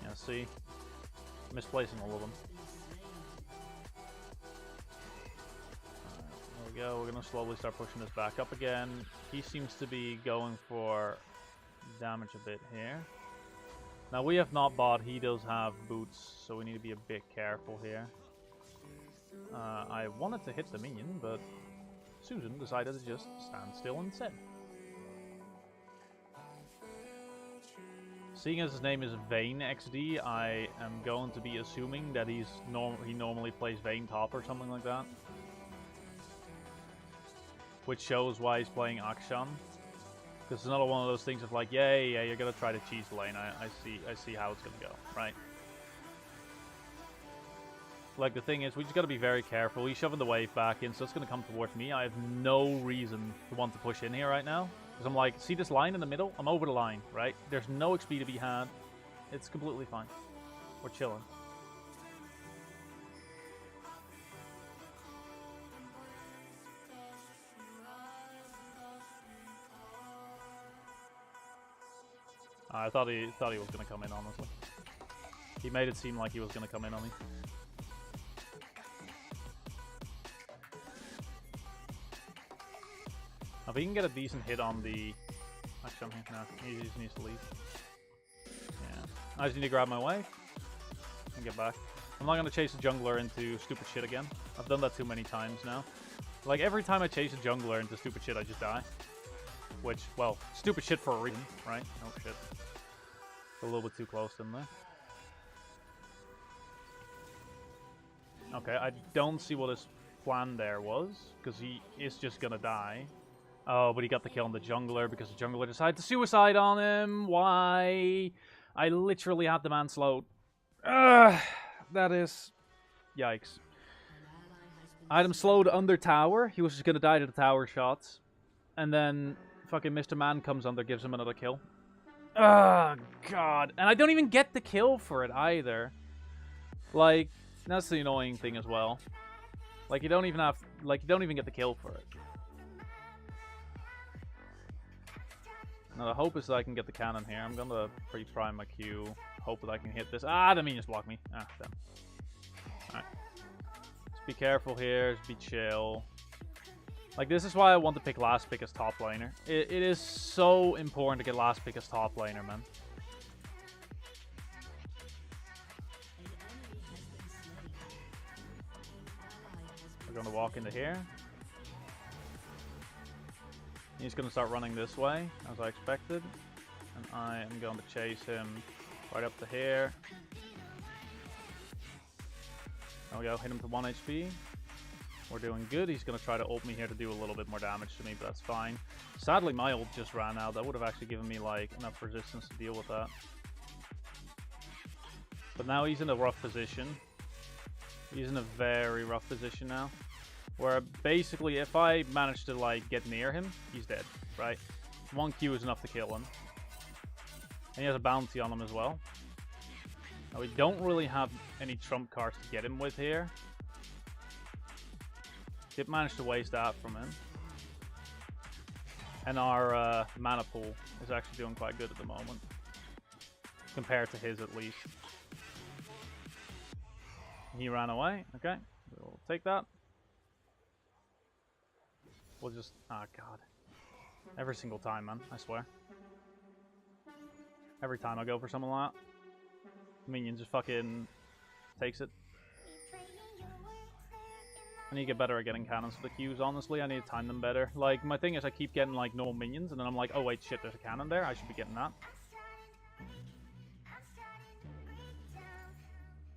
Yeah, see? Misplacing all of them. There we go. We're gonna slowly start pushing this back up again. He seems to be going for damage a bit here. Now we have not bought. He does have boots, so we need to be a bit careful here. I wanted to hit the minion, but Susan decided to just stand still instead. Seeing as his name is Vayne XD, I am going to be assuming that he normally plays Vayne top or something like that. Which shows why he's playing Akshan. Because it's another one of those things of like, yeah, you're gonna try to cheese the lane. I see how it's gonna go, right? Like, the thing is, we just gotta be very careful. He's shoving the wave back in, so it's gonna come towards me. I have no reason to want to push in here right now. Because I'm like, see this line in the middle? I'm over the line, right? There's no XP to be had. It's completely fine. We're chilling. I thought he was gonna come in, honestly. He made it seem like he was gonna come in on me. If he can get a decent hit on the... Actually, no, he just needs to leave. Yeah. I just need to grab my wave and get back. I'm not gonna chase a jungler into stupid shit again. I've done that too many times now. Like, every time I chase a jungler into stupid shit, I just die. Which, well, stupid shit for a reason, right? Oh shit. A little bit too close in there. Okay, I don't see what his plan there was, because he is just gonna die. Oh, but he got the kill on the jungler because the jungler decided to suicide on him. Why? I literally had the man slowed. That is... Yikes. I had him slowed under tower. He was just gonna die to the tower shots. And then fucking Mr. Man comes under, gives him another kill. Oh, God. And I don't even get the kill for it either. Like, that's the annoying thing as well. Like, you don't even have... Like, you don't even get the kill for it. Now, the hope is that I can get the cannon here. I'm gonna pre-prime my Q. Hope that I can hit this. Ah, the minions block me. Ah, damn. Alright. Just be careful here. Just be chill. Like, this is why I want to pick last pick as top laner. It is so important to get last pick as top laner, man. We're gonna walk into here. He's going to start running this way, as I expected. And I am going to chase him right up to here. There we go, hit him to 1 HP. We're doing good. He's going to try to ult me here to do a little bit more damage to me, but that's fine. Sadly, my ult just ran out. That would have actually given me, like, enough resistance to deal with that. But now he's in a rough position. He's in a very rough position now. Where basically, if I manage to like get near him, he's dead, right? 1 Q is enough to kill him. And he has a bounty on him as well. Now we don't really have any trump cards to get him with here. Did manage to waste that from him. And our mana pool is actually doing quite good at the moment. Compared to his at least. He ran away, okay. We'll take that. We'll just... Oh, God. Every single time, man. I swear. Every time I go for something like that, minion just fucking takes it. I need to get better at getting cannons for the Qs, honestly. I need to time them better. Like, my thing is I keep getting, like, normal minions, and then I'm like, oh, wait, shit, there's a cannon there. I should be getting that.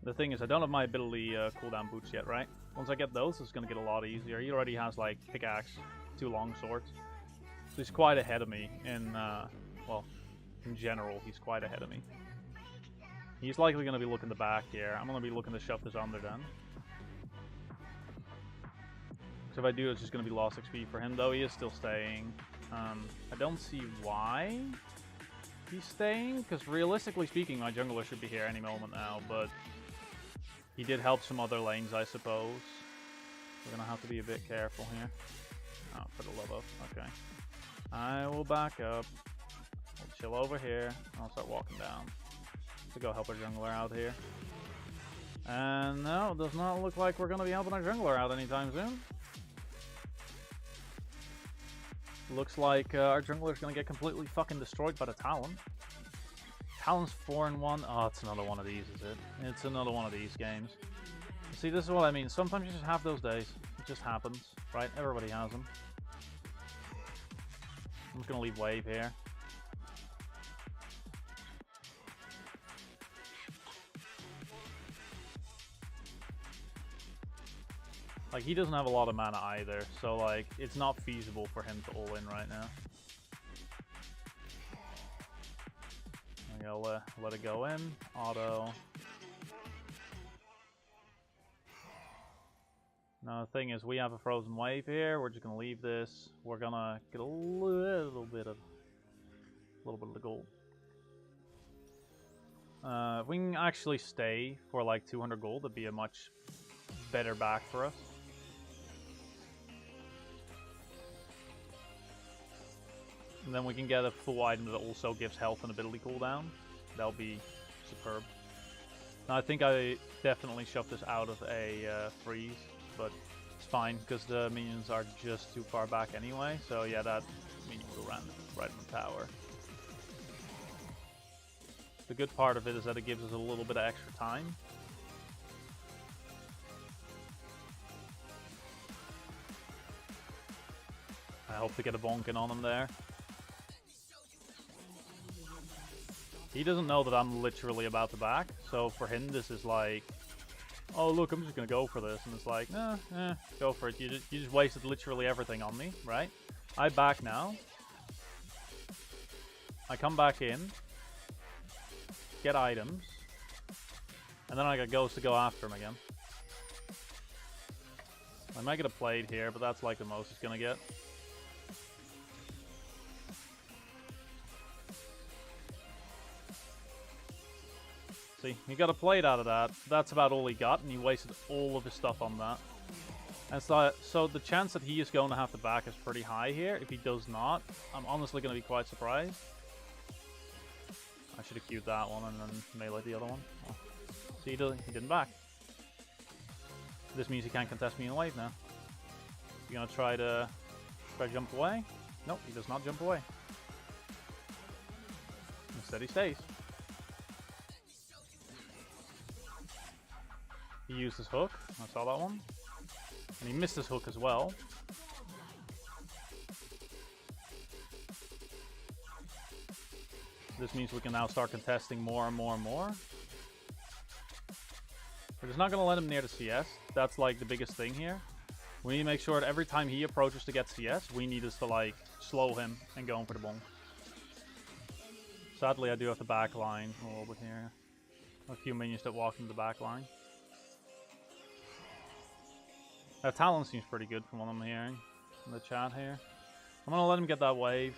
The thing is, I don't have my ability cooldown boots yet, right? Once I get those, it's going to get a lot easier. He already has, like, pickaxe, 2 long swords. So he's quite ahead of me in, well, in general, he's quite ahead of me. He's likely going to be looking the back here. I'm going to be looking to shove this under then. So if I do, it's just going to be lost XP for him, though. He is still staying. I don't see why he's staying, because realistically speaking, my jungler should be here any moment now, but... He did help some other lanes, I suppose. We're gonna have to be a bit careful here. Oh, for the love of... Okay. I will back up. We'll chill over here. I'll start walking down to go help our jungler out here. And no, it does not look like we're gonna be helping our jungler out anytime soon. Looks like our jungler's gonna get completely fucking destroyed by the Talon. Talon's 4-1. Oh, it's another one of these, is it? It's another one of these games. See, this is what I mean. Sometimes you just have those days. It just happens, right? Everybody has them. I'm just gonna leave wave here. Like, he doesn't have a lot of mana either, so like, it's not feasible for him to all in right now. I'm gonna let it go in. Auto. Now the thing is, we have a frozen wave here. We're just gonna leave this. We're gonna get a little bit of the gold. If we can actually stay for like 200 gold, that'd be a much better back for us. And then we can get a full item that also gives health and ability cooldown. That'll be superb. Now I think I definitely shoved this out of a freeze, but it's fine because the minions are just too far back anyway. So yeah, that minion will land right in the tower. The good part of it is that it gives us a little bit of extra time. I hope to get a bonking on him there. He doesn't know that I'm literally about to back, so for him this is like, oh look, I'm just gonna go for this, and it's like, go for it. You just wasted literally everything on me, right? I back now. I come back in, get items, and then I got Ghost to go after him again. I might get a plate here, but that's like the most it's gonna get. See, he got a plate out of that. That's about all he got, and he wasted all of his stuff on that. And so the chance that he is going to have to back is pretty high here. If he does not, I'm honestly going to be quite surprised. I should have queued that one and then melee the other one. Oh. See, he didn't back. This means he can't contest me in wave now. You gonna try to jump away? Nope, he does not jump away. Instead he stays. He used his hook. I saw that one. And he missed his hook as well. This means we can now start contesting more and more and more. We're just not going to let him near the CS. That's like the biggest thing here. We need to make sure that every time he approaches to get CS, we need us to like slow him and go in for the bomb. Sadly, I do have the back line a little bit here. A few minions that walk into the back line. Talon seems pretty good from what I'm hearing in the chat here. I'm gonna let him get that wave,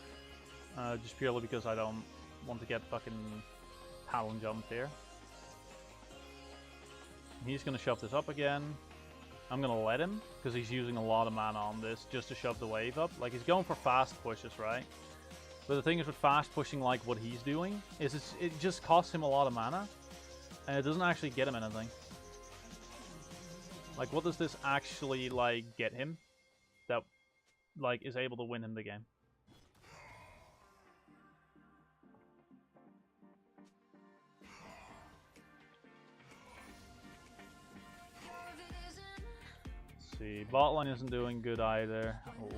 just purely because I don't want to get fucking Talon jumped here. He's gonna shove this up again. I'm gonna let him, because he's using a lot of mana on this just to shove the wave up. Like, he's going for fast pushes, right? But the thing is with fast pushing like what he's doing, is it just costs him a lot of mana, and it doesn't actually get him anything. Like, what does this actually, like, get him that, like, is able to win him the game? Let's see, bot line isn't doing good either. Oh.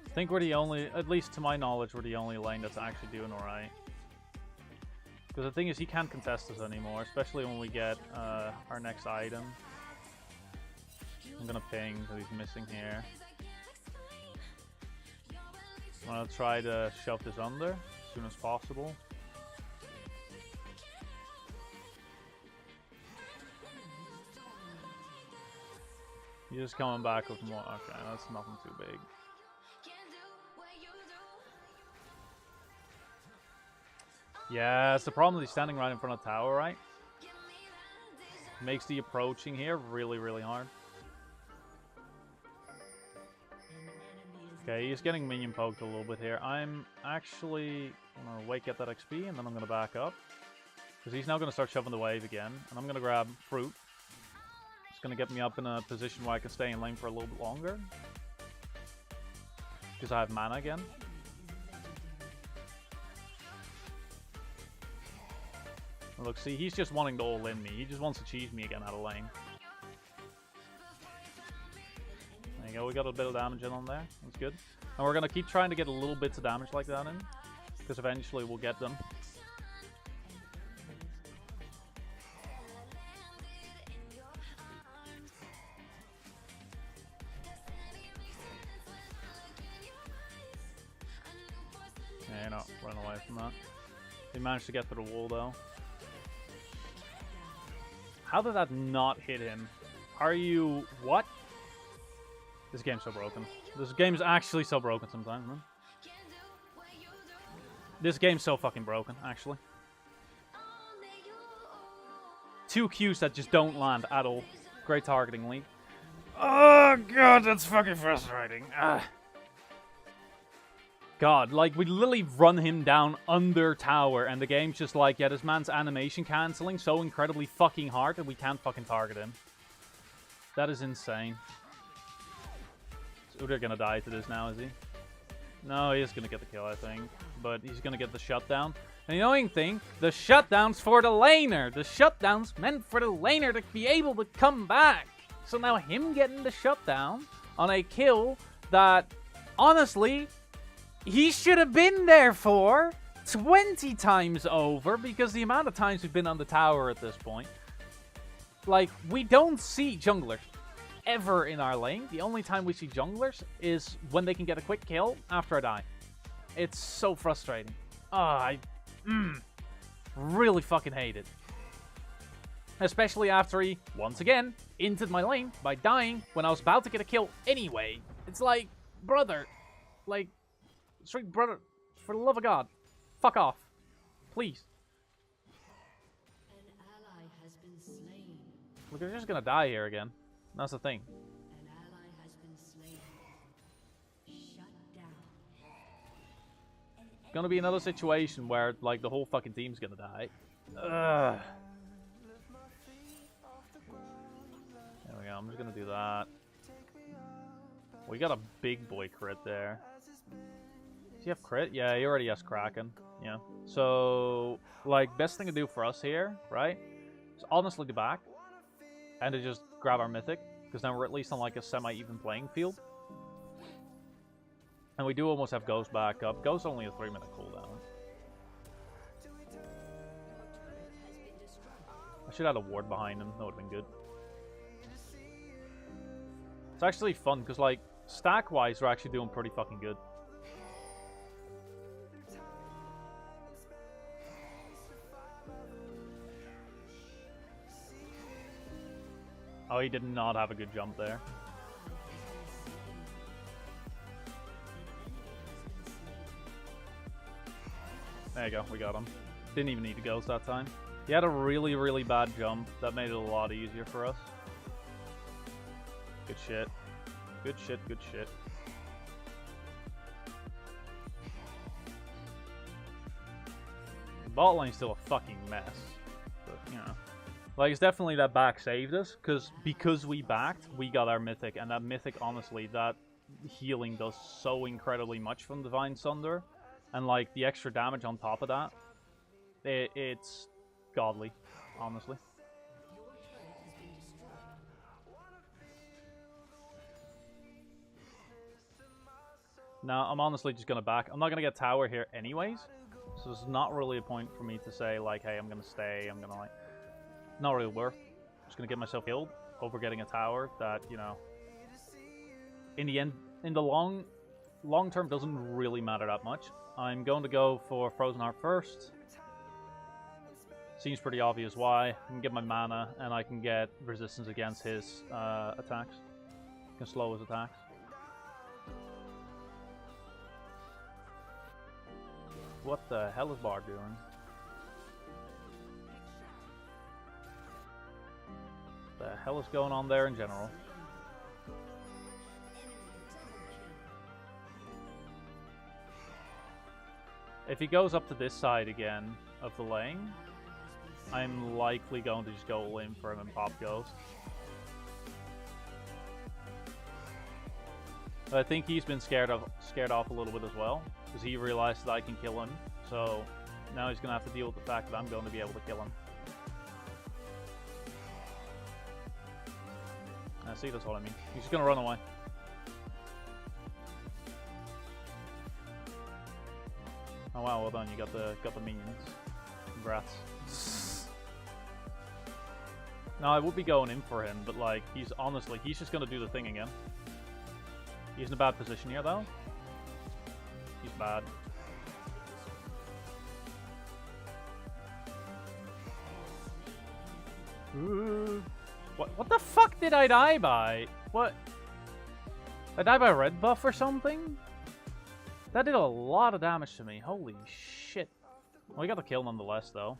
I think we're the only, at least to my knowledge, we're the only lane that's actually doing alright. Because the thing is, he can't contest us anymore, especially when we get our next item. I'm gonna ping that he's missing here. I'm gonna try to shove this under as soon as possible. He's just coming back with more. Okay, that's nothing too big. Yeah, it's the problem is he's standing right in front of the tower, right? Makes the approaching here really, really hard. Okay, he's getting minion poked a little bit here. I'm actually going to wake up that XP and then I'm going to back up. Because he's now going to start shoving the wave again. And I'm going to grab fruit. It's going to get me up in a position where I can stay in lane for a little bit longer. Because I have mana again. Look, see, he's just wanting to all-in me. He just wants to cheese me again out of lane. There you go, we got a bit of damage in on there. That's good. And we're going to keep trying to get a little bits of damage like that in. Because eventually we'll get them. Yeah, you're not running away from that. He managed to get through the wall, though. How did that not hit him? Are you... what? This game's so broken. This game's actually so broken sometimes, man. This game's so fucking broken, actually. 2 Qs that just don't land at all. Great targeting lead. Oh, God, that's fucking frustrating. God, like, we literally run him down under tower, and the game's just like, yeah, this man's animation cancelling so incredibly fucking hard that we can't fucking target him. That is insane. Is Udyr gonna die to this now, is he? No, he is gonna get the kill, I think. But he's gonna get the shutdown. And the annoying thing, the shutdown's for the laner. The shutdown's meant for the laner to be able to come back. So now him getting the shutdown on a kill that, honestly... he should have been there for 20 times over, because the amount of times we've been on the tower at this point. Like, we don't see junglers ever in our lane. The only time we see junglers is when they can get a quick kill after I die. It's so frustrating. I really fucking hate it. Especially after he, once again, entered my lane by dying when I was about to get a kill anyway. It's like, brother, like... straight brother, for the love of God, fuck off, please. An ally has been slain. Look, they're just gonna die here again. That's the thing. An ally has been slain. Shut down. It's gonna be another situation where, like, the whole fucking team's gonna die. Ugh. There we go, I'm just gonna do that. We got a big boy crit there. Does he have crit? Yeah, he already has Kraken. Yeah. So, like, best thing to do for us here, right? Is honestly to back. And to just grab our Mythic. Because then we're at least on, like, a semi-even playing field. And we do almost have Ghost back up. Ghost only a 3-minute cooldown. I should have a ward behind him. That would have been good. It's actually fun, because, like, stack-wise, we're actually doing pretty fucking good. Oh, he did not have a good jump there. There you go, we got him. Didn't even need to ghost that time. He had a really, really bad jump. That made it a lot easier for us. Good shit. Good shit, good shit. Bot lane's still a fucking mess. But, you know. Like, it's definitely that back saved us, because we backed, we got our Mythic, and that Mythic, honestly, that healing does so incredibly much from Divine Sunder, and, like, the extra damage on top of that, it's godly, honestly. Now, I'm honestly just going to back. I'm not going to get tower here anyways, so there's not really a point for me to say, like, hey, I'm going to stay, I'm going to, like... Not really worth. I'm just gonna get myself killed over getting a tower that, you know, in the end, in the long term, doesn't really matter that much. I'm going to go for Frozen Heart first. Seems pretty obvious why. I can get my mana and I can get resistance against his attacks. Can slow his attacks. What the hell is Bard doing? The hell is going on there in general? If he goes up to this side again of the lane, I'm likely going to just go all in for him and pop Ghost. But I think he's been scared off a little bit as well, because he realized that I can kill him. So now he's gonna have to deal with the fact that I'm going to be able to kill him. See, that's what I mean. He's just gonna run away. Oh wow, well done. You got the minions. Congrats. Now I would be going in for him, but like he's just gonna do the thing again. He's in a bad position here though. He's bad. Ooh. What the fuck did I die by? What? I died by red buff or something? That did a lot of damage to me. Holy shit. Well, we got the kill nonetheless, though.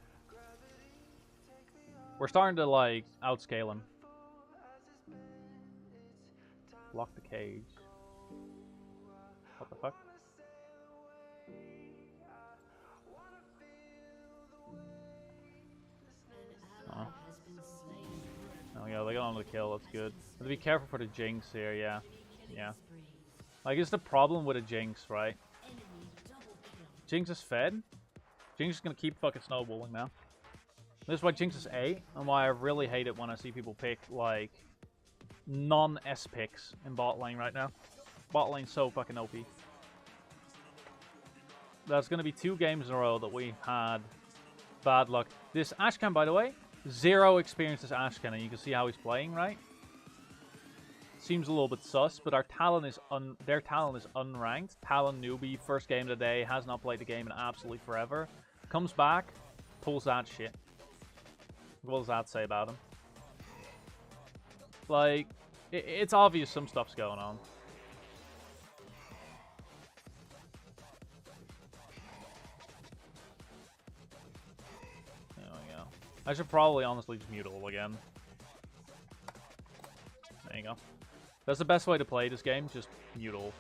We're starting to, like, outscale him. Lock the cage. What the fuck? Oh. Oh yeah, they got on the kill, that's good. But be careful for the Jinx here, yeah. Yeah. Like, it's the problem with a Jinx, right? Jinx is fed. Jinx is gonna keep fucking snowballing now. This is why Jinx is A, and why I really hate it when I see people pick, like, non-S picks in bot lane right now. Bot lane's so fucking OP. There's gonna be 2 games in a row that we've had bad luck. This Ashcan, by the way, 0 experience as Ashcan, and you can see how he's playing, right? Seems a little bit sus, but our Talon is their Talon is unranked. Talon newbie, first game of the day, has not played the game in absolutely forever. Comes back, pulls that shit. What does that say about him? Like, it's obvious some stuff's going on. There we go. I should probably honestly just mute all again. There you go. That's the best way to play this game, just mute all.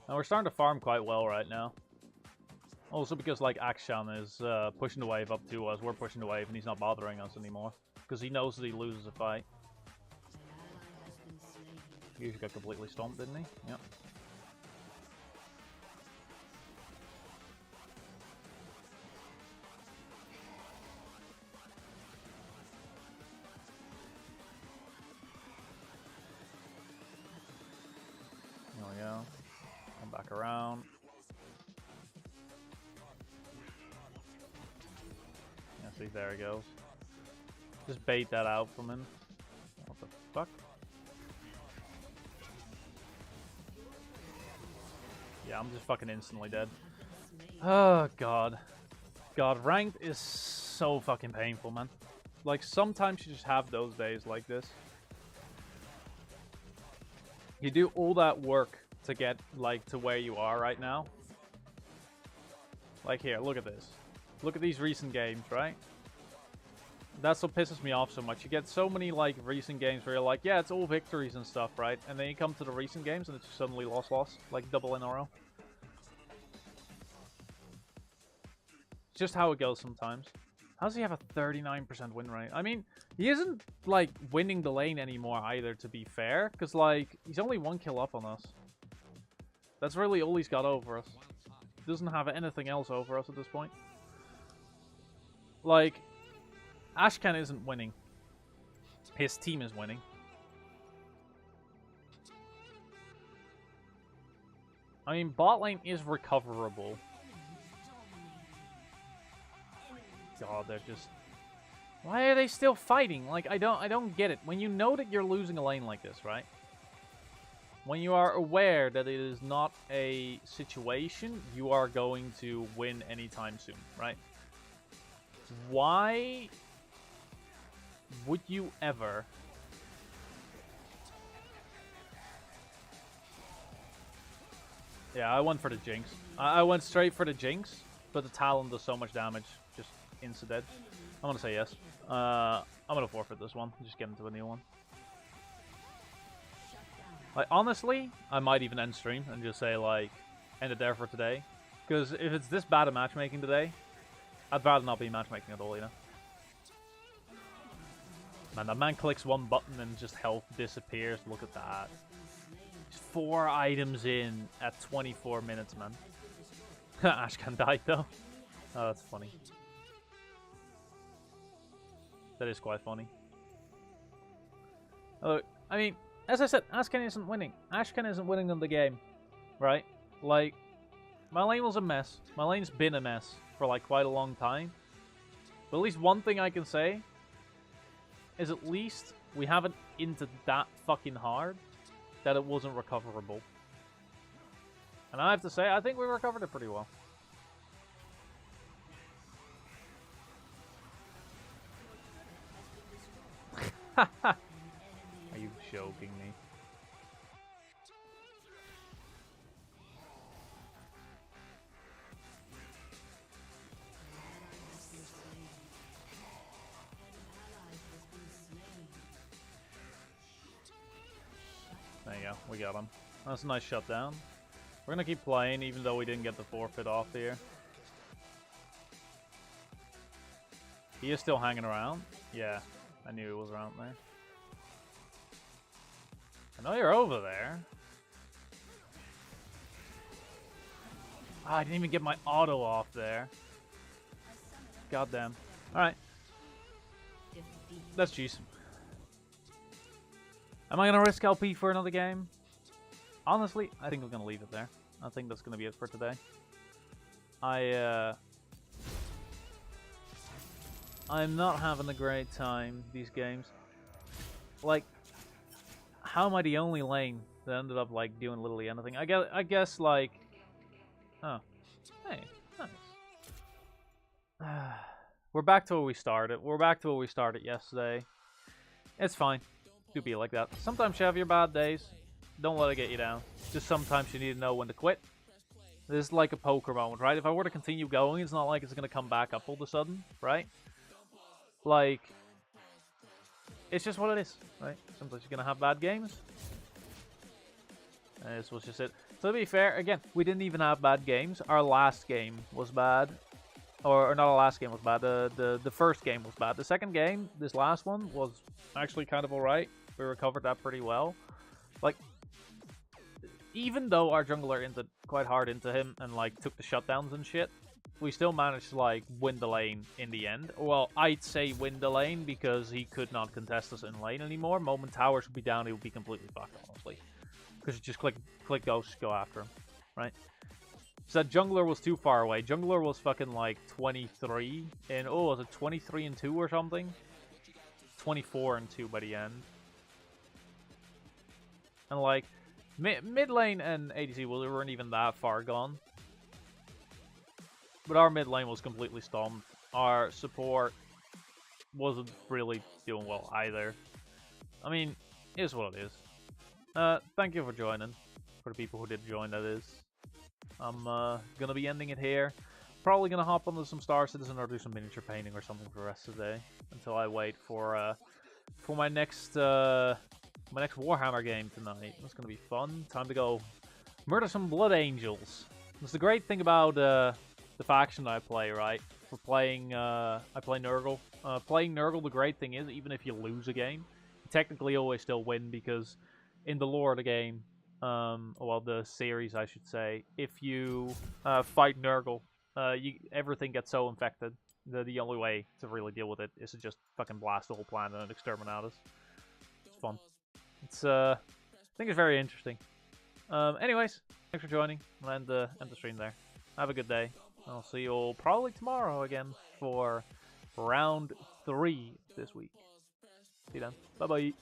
And we're starting to farm quite well right now. Also because, like, Akshan is pushing the wave up to us. We're pushing the wave and he's not bothering us anymore. Because he knows that he loses a fight. He usually got completely stomped, didn't he? Yep. There we go. Come back around. Yeah, see, there he goes. Just bait that out from him. What the fuck? Yeah, I'm just fucking instantly dead. Oh, God. God, ranked is so fucking painful, man. Like, sometimes you just have those days like this. You do all that work to get, like, to where you are right now. Like, here, look at this. Look at these recent games, right? That's what pisses me off so much. You get so many, like, recent games where you're like, yeah, it's all victories and stuff, right? And then you come to the recent games and it's just suddenly loss, like double in a row. It's just how it goes sometimes. How does he have a 39% win rate? I mean, he isn't, like, winning the lane anymore either, to be fair. Because, like, he's only 1 kill up on us. That's really all he's got over us. He doesn't have anything else over us at this point. Like, Ashcan isn't winning. His team is winning. I mean, bot lane is recoverable. God, they're just... Why are they still fighting? Like, I don't get it. When you know that you're losing a lane like this, right? When you are aware that it is not a situation you are going to win anytime soon, right? Why would you ever... Yeah, I went for the Jinx. I went straight for the Jinx, but the Talon does so much damage. Just insta-dead. I'm gonna say yes. I'm gonna forfeit this one. Just get into a new one. Like, honestly, I might even end stream and just say, like, end it there for today. Because if it's this bad at matchmaking today, I'd rather not be matchmaking at all, you know? Man, that man clicks one button and just health disappears. Look at that. He's 4 items in at 24 minutes, man. Ashkan died, though. Oh, that's funny. That is quite funny. Look, I mean, as I said, Ashkan isn't winning. Ashkan isn't winning in the game, right? Like, my lane was a mess. My lane's been a mess for, like, quite a long time. But at least one thing I can say is at least we haven't into that fucking hard that it wasn't recoverable. And I have to say, I think we recovered it pretty well. Are you joking me? There you go, we got him. That's a nice shutdown. We're gonna keep playing even though we didn't get the forfeit off here. He is still hanging around. Yeah, I knew he was around there. I know you're over there. Ah, I didn't even get my auto off there. Goddamn. Alright. That's G's. Am I going to risk LP for another game? Honestly, I think we're going to leave it there. I think that's going to be it for today. I'm not having a great time, these games. Like, how am I the only lane that ended up, like, doing literally anything? I guess like... Oh. Hey, nice. We're back to where we started. We're back to where we started yesterday. It's fine. Do be like that. Sometimes you have your bad days. Don't let it get you down. Just sometimes you need to know when to quit. This is like a poker moment, right? If I were to continue going, it's not like it's going to come back up all of a sudden, right? Like, it's just what it is, right? Sometimes you're going to have bad games. And this was just it. So to be fair, again, we didn't even have bad games. Our last game was bad. Or not our last game was bad. The first game was bad. The second game, this last one, was actually kind of alright. We recovered that pretty well. Like, even though our jungler entered quite hard into him and, like, took the shutdowns and shit, we still managed to, like, win the lane in the end. Well, I'd say win the lane because he could not contest us in lane anymore. Moment towers would be down, he would be completely fucked, honestly. Because you just click ghost, go after him, right? So that jungler was too far away. Jungler was fucking like 23 and oh, was it 23 and 2 or something? 24 and 2 by the end. And like mid lane and ADC weren't even that far gone. But our mid lane was completely stomped. Our support wasn't really doing well either. I mean, it is what it is. Thank you for joining. For the people who did join, that is. I'm gonna be ending it here. Probably gonna hop onto some Star Citizen or do some miniature painting or something for the rest of the day until I wait for my next Warhammer game tonight. It's gonna be fun. Time to go murder some Blood Angels. That's the great thing about the faction that I play, right? For playing, I play Nurgle. Playing Nurgle, the great thing is even if you lose a game, you technically always still win because in the lore of the game. Well, the series, I should say. If you fight Nurgle, everything gets so infected that the only way to really deal with it is to just fucking blast the whole planet and exterminate us. It's fun. It's I think it's very interesting. Anyways, thanks for joining. I'll end the stream there. Have a good day. I'll see you all probably tomorrow again for round 3 this week. See you then. Bye bye.